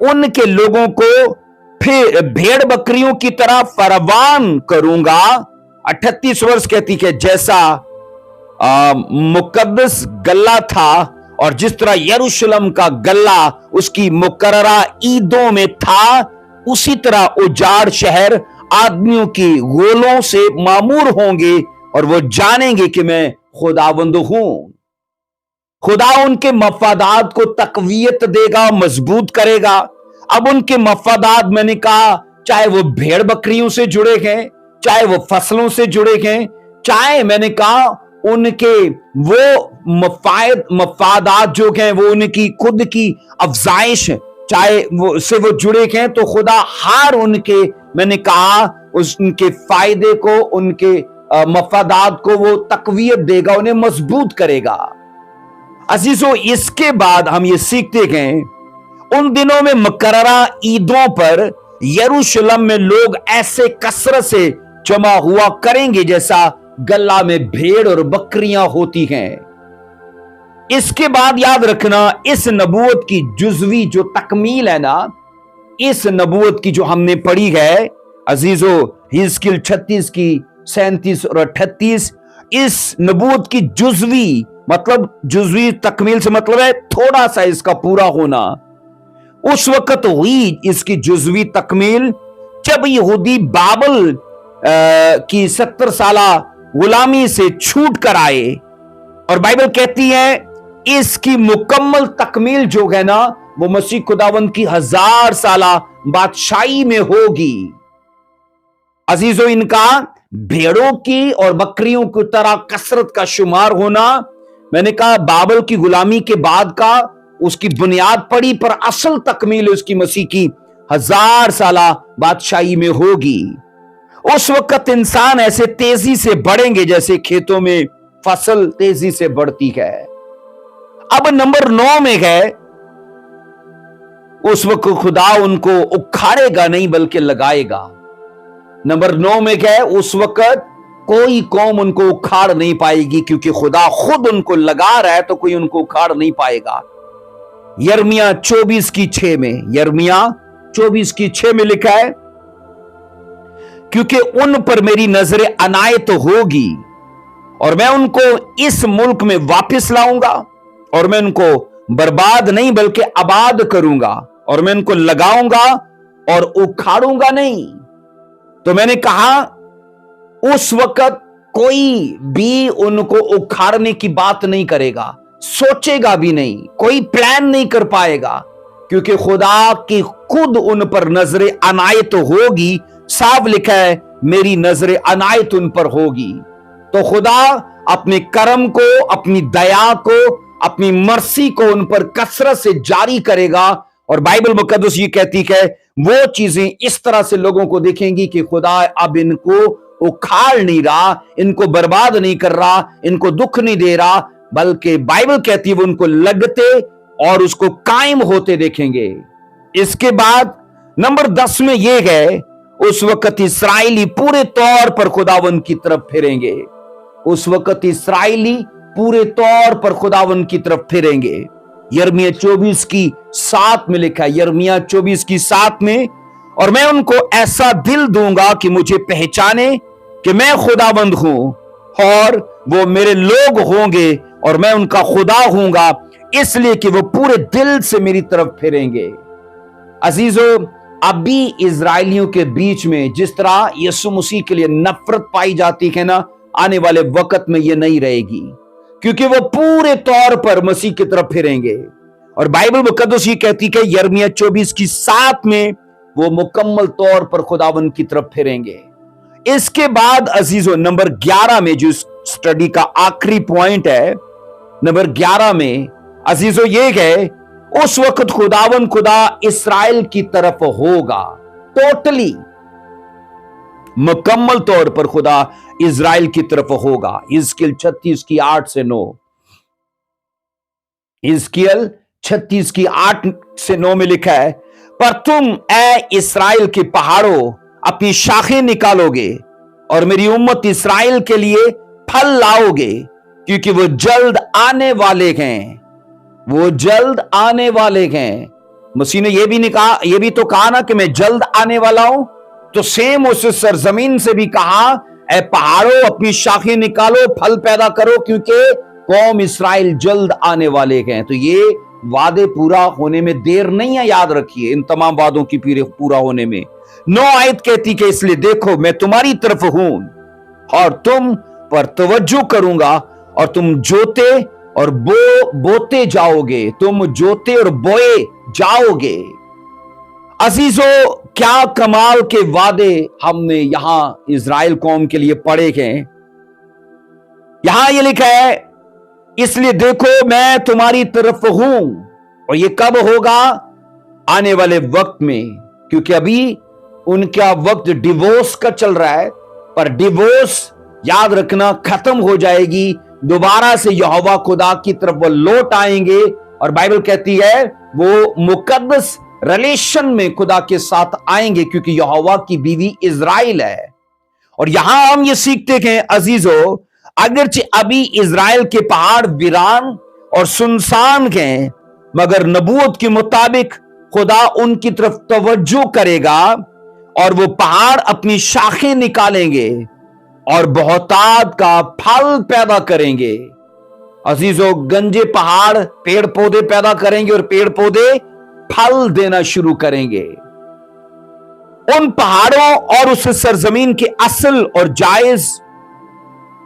Speaker 1: उनके लोगों को फिर भेड़ बकरियों की तरह फरमान करूंगा। 38 वर्ष कहती है जैसा मुकद्दस गल्ला था और जिस तरह यरूशलेम का गल्ला उसकी मुकर्ररा ईदों में था, उसी तरह उजाड़ शहर आदमियों की गोलों से मामूर होंगे और वो जानेंगे कि मैं खुदावंद हूं। खुदा उनके मफादात को तकवीयत देगा, मजबूत करेगा। अब उनके मफादात मैंने कहा, चाहे वो भेड़ बकरियों से जुड़े हैं, चाहे वो फसलों से जुड़े हैं, चाहे मैंने कहा उनके वो मफादात जो हैं वो उनकी खुद की अफजाइश चाहे वो से वो जुड़े हैं, तो खुदा हर उनके मैंने कहा उनके फायदे को, उनके मफादात को वो तकवीयत देगा, उन्हें मजबूत करेगा। अजीजों, इसके बाद हम ये सीखते गए उन दिनों में मुकर्ररा ईदों पर यरूशलेम में लोग ऐसे कसरत से जमा हुआ करेंगे जैसा गल्ला में भेड़ और बकरियां होती हैं। इसके बाद याद रखना, इस नबूवत की जुज़वी जो तकमील है ना, इस नबूवत की जो हमने पढ़ी है अजीजों, हिजकियेल 36 की 37 और 38, इस नबूवत की जुज़वी मतलब जुज़वी तकमील से मतलब है थोड़ा सा इसका पूरा होना। उस वक्त हुई इसकी जुज़वी तकमील जब यहूदी बाबल की 70 साला गुलामी से छूट कर आए, और बाइबल कहती है इसकी मुकम्मल तकमील जो है ना वो मसीह खुदावंद की 1000 साला बादशाही में होगी। अजीजों, इनका भेड़ों की और बकरियों की तरह कसरत का शुमार होना, मैंने कहा बाबल की गुलामी के बाद का उसकी बुनियाद पड़ी, पर असल तकमील उसकी मसीह की 1000 साला बादशाही में होगी। उस वक्त इंसान ऐसे तेजी से बढ़ेंगे जैसे खेतों में फसल तेजी से बढ़ती है। अब नंबर 9 में है, उस वक्त खुदा उनको उखाड़ेगा नहीं बल्कि लगाएगा। नंबर 9 में है, उस वक्त कोई कौम उनको उखाड़ नहीं पाएगी क्योंकि खुदा खुद उनको लगा रहा है, तो कोई उनको उखाड़ नहीं पाएगा। यिर्मयाह 24 की 6 में, यिर्मयाह 24 की 6 में लिखा है, क्योंकि उन पर मेरी नजरें अनायत होगी और मैं उनको इस मुल्क में वापस लाऊंगा और मैं उनको बर्बाद नहीं बल्कि आबाद करूंगा और मैं उनको लगाऊंगा और उखाड़ूंगा नहीं। तो मैंने कहा उस वक्त कोई भी उनको उखाड़ने की बात नहीं करेगा, सोचेगा भी नहीं, कोई प्लान नहीं कर पाएगा, क्योंकि खुदा की खुद उन पर नजरें अनायत होगी। साफ लिखा है मेरी नजरें अनायत उन पर होगी। तो खुदा अपने करम को, अपनी दया को, अपनी मर्सी को उन पर कसरत से जारी करेगा। और बाइबल मुकद्दस ये कहती है वो चीजें इस तरह से लोगों को दिखेंगी कि खुदा अब इनको उखाड़ नहीं रहा, इनको बर्बाद नहीं कर रहा, इनको दुख नहीं दे रहा, बल्कि बाइबल कहती है वो उनको लगते और उसको कायम होते देखेंगे। इसके बाद नंबर 10 में यह है, उस वक्त इस्राएली पूरे तौर पर खुदावंद की तरफ फिरेंगे। उस वक्त इस्राएली पूरे तौर पर खुदावंद की तरफ फिरेंगे। यिर्मयाह 24 की 7 में लिखा है, यिर्मयाह 24 की 7 में, और मैं उनको ऐसा दिल दूंगा कि मुझे पहचाने कि मैं खुदावंद हूं और वो मेरे लोग होंगे और मैं उनका खुदा हूंगा, इसलिए कि वो पूरे दिल से मेरी तरफ फिरेंगे। अजीजों, अभी इजराइलियों के बीच में जिस तरह यीशु मसीह के लिए नफरत पाई जाती है ना, आने वाले वक्त में ये नहीं रहेगी, क्योंकि वो पूरे तौर पर मसीह की तरफ फिरेंगे। और बाइबल मुकद्दस ये कहती है यिर्मयाह 24 की 7 में वो मुकम्मल तौर पर खुदावंद की तरफ फिरेंगे। इसके बाद अजीजों, नंबर 11 में जो स्टडी का आखिरी पॉइंट है, नंबर 11 में अजीजों ये है, उस वक्त खुदावंद खुदा इस्राएल की तरफ होगा। टोटली मुकम्मल तौर पर खुदा इस्राएल की तरफ होगा। हिजकियेल 36 की 8 से 9, हिजकियेल 36 की 8 से 9 में लिखा है, पर तुम ए इस्राएल के पहाड़ों अपनी शाखें निकालोगे और मेरी उम्मत इस्राएल के लिए फल लाओगे, क्योंकि वो जल्द आने वाले हैं, वो जल्द आने वाले हैं। मसीह ने ये भी तो कहा ना कि मैं जल्द आने वाला हूं। तो सेम उस सरजमीन से भी कहा, ऐ पहाड़ों अपनी शाखें निकालो, फल पैदा करो, क्योंकि कौम इस्राएल जल्द आने वाले हैं। तो ये वादे पूरा होने में देर नहीं है, याद रखिए, इन तमाम वादों की पूरा होने में। 9 आयत कहती कि इसलिए देखो मैं तुम्हारी तरफ हूं और तुम पर तवज्जो करूंगा और तुम जोते और बोते जाओगे, तुम जोते और बोए जाओगे। अजीजों, क्या कमाल के वादे हमने यहां इज़राइल कौम के लिए पढ़े गए। यहां ये लिखा है, इसलिए देखो मैं तुम्हारी तरफ हूं। और ये कब होगा? आने वाले वक्त में, क्योंकि अभी उनका वक्त डिवोर्स का चल रहा है, पर डिवोर्स याद रखना खत्म हो जाएगी। दोबारा से यहोवा खुदा की तरफ वो लौट आएंगे और बाइबल कहती है वो मुकद्दस रिलेशन में खुदा के साथ आएंगे, क्योंकि यहोवा की बीवी इज़राइल है। और यहां हम ये सीखते हैं अजीजों, अगरचे अभी इज़राइल के पहाड़ वीरान और सुनसान हैं, मगर नबूवत के मुताबिक खुदा उनकी तरफ तवज्जो करेगा और वो पहाड़ अपनी शाखें निकालेंगे और बहुतायत का फल पैदा करेंगे। अजीजों, गंजे पहाड़ पेड़ पौधे पैदा करेंगे और पेड़ पौधे फल देना शुरू करेंगे। उन पहाड़ों और उस सरजमीन के असल और जायज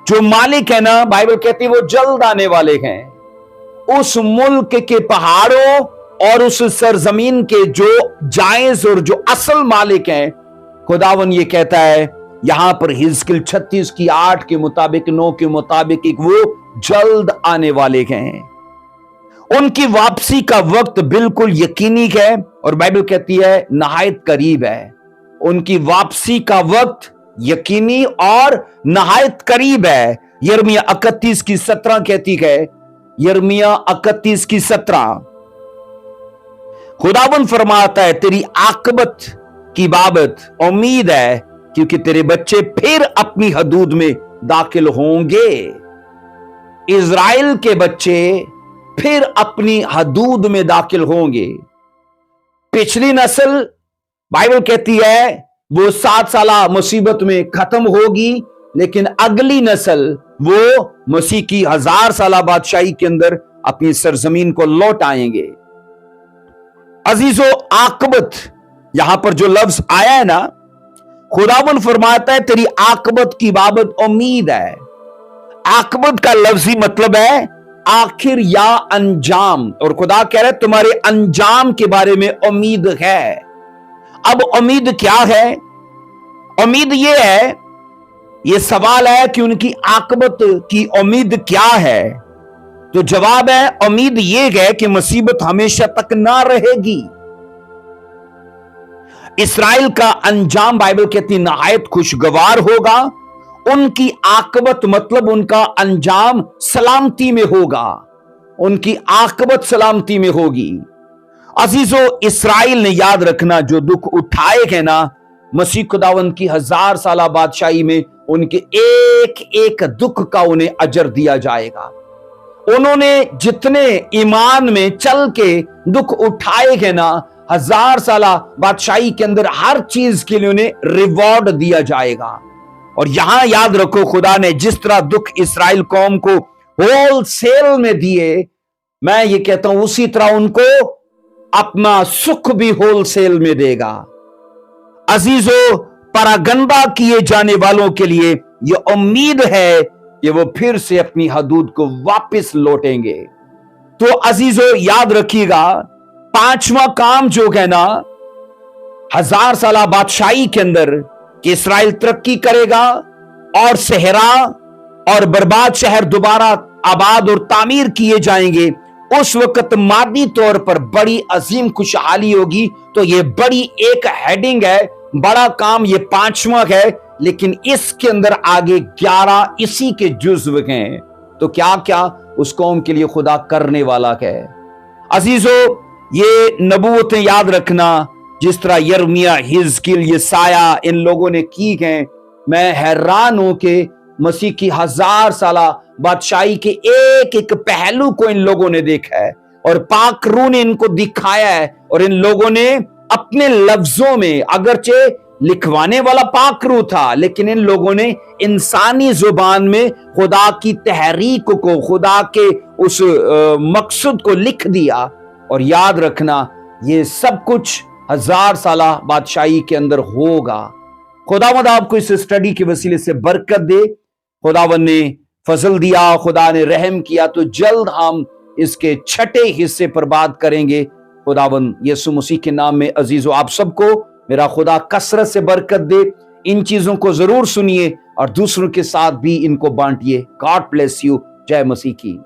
Speaker 1: जो मालिक है ना, बाइबल कहती है वो जल्द आने वाले हैं। उस मुल्क के पहाड़ों और उस सरजमीन के जो जायज और जो असल मालिक हैं, खुदावन ये कहता है यहां पर हिजकिल 36 की 8 के मुताबिक, 9 के मुताबिक, वो जल्द आने वाले हैं। उनकी वापसी का वक्त बिल्कुल यकीनी है और बाइबल कहती है नहायत करीब है। उनकी वापसी का वक्त यकीनी और नहायत करीब है। यिर्मयाह 31 की 17 कहती है, यिर्मयाह 31 की 17, खुदाबंद फरमाता है तेरी आकबत की बाबत उम्मीद है, क्योंकि तेरे बच्चे फिर अपनी हदूद में दाखिल होंगे। इज़राइल के बच्चे फिर अपनी हदूद में दाखिल होंगे। पिछली नस्ल बाइबल कहती है वो 7 साला मुसीबत में खत्म होगी, लेकिन अगली नस्ल वो मसीह की 1000 साला बादशाही के अंदर अपनी सरजमीन को लौट आएंगे। अजीजों, आकबत यहां पर जो लफ्ज आया है ना, खुदावंद फरमाता है तेरी आकबत की बाबत उम्मीद है। आकबत का लफ्जी मतलब है आखिर या अंजाम, और खुदा कह रहा है तुम्हारे अंजाम के बारे में उम्मीद है। अब उम्मीद क्या है? उम्मीद ये है, ये सवाल है कि उनकी आकबत की उम्मीद क्या है? तो जवाब है उम्मीद ये है कि मुसीबत हमेशा तक ना रहेगी। इस्राएल का अंजाम बाइबल कहती नहायत खुशगवार होगा। उनकी आकबत मतलब उनका अंजाम सलामती में होगा, उनकी आकबत सलामती में होगी। अजीजों, इस्राएल ने याद रखना जो दुख उठाए हैं ना, मसीह खुदावंद की 1000 साला बादशाही में उनके एक एक दुख का उन्हें अजर दिया जाएगा। उन्होंने जितने ईमान में चल के दुख उठाए हैं ना, 1000 साला बादशाही के अंदर हर चीज के लिए उन्हें रिवॉर्ड दिया जाएगा। और यहां याद रखो, खुदा ने जिस तरह दुख इस्राएल कौम को होलसेल में दिए, मैं ये कहता हूं उसी तरह उनको अपना सुख भी होलसेल में देगा। अजीजों, परागंदा किए जाने वालों के लिए यह उम्मीद है कि वो फिर से अपनी हदूद को वापस लौटेंगे। तो अजीजों, याद रखिएगा, 5वां काम जो है ना 1000 साला बादशाही के अंदर कि इस्राएल तरक्की करेगा और सहरा और बर्बाद शहर दोबारा आबाद और तामीर किए जाएंगे। उस वक्त मादी तौर पर बड़ी अजीम खुशहाली होगी। तो ये बड़ी एक हेडिंग है, बड़ा काम ये 5वां है, लेकिन इसके अंदर आगे 11 इसी के जुज्व हैं। तो क्या क्या उस कौम के लिए खुदा करने वाला है। अजीजों, ये नबूवतें याद रखना जिस तरह यिर्मयाह, हिजकिल, यशायाह इन लोगों ने की हैं। मैं हैरान हूं कि मसीह की 1000 साला बादशाही के एक एक पहलू को इन लोगों ने देखा है। اور پاک روح نے ان کو دکھایا ہے، اور ان لوگوں نے اپنے لفظوں میں، اگرچہ لکھوانے والا پاک روح تھا، لیکن ان لوگوں نے انسانی زبان میں خدا کی تحریک کو، خدا کے اس مقصد کو لکھ دیا۔ اور یاد رکھنا یہ سب کچھ 1000 سالہ بادشاہی کے اندر ہوگا۔ خداوند آپ کو اس اسٹڈی کے وسیلے سے برکت دے۔ خداوند نے فضل دیا، خدا نے رحم کیا تو جلد ہم اس کے چھٹے حصے پر بات کریں گے۔ خداوند یسوع مسیح کے نام میں عزیزو آپ سب کو میرا خدا کثرت سے برکت دے۔ ان چیزوں کو ضرور سنیے اور دوسروں کے ساتھ بھی ان کو بانٹیے۔ God bless you. جے مسیح کی۔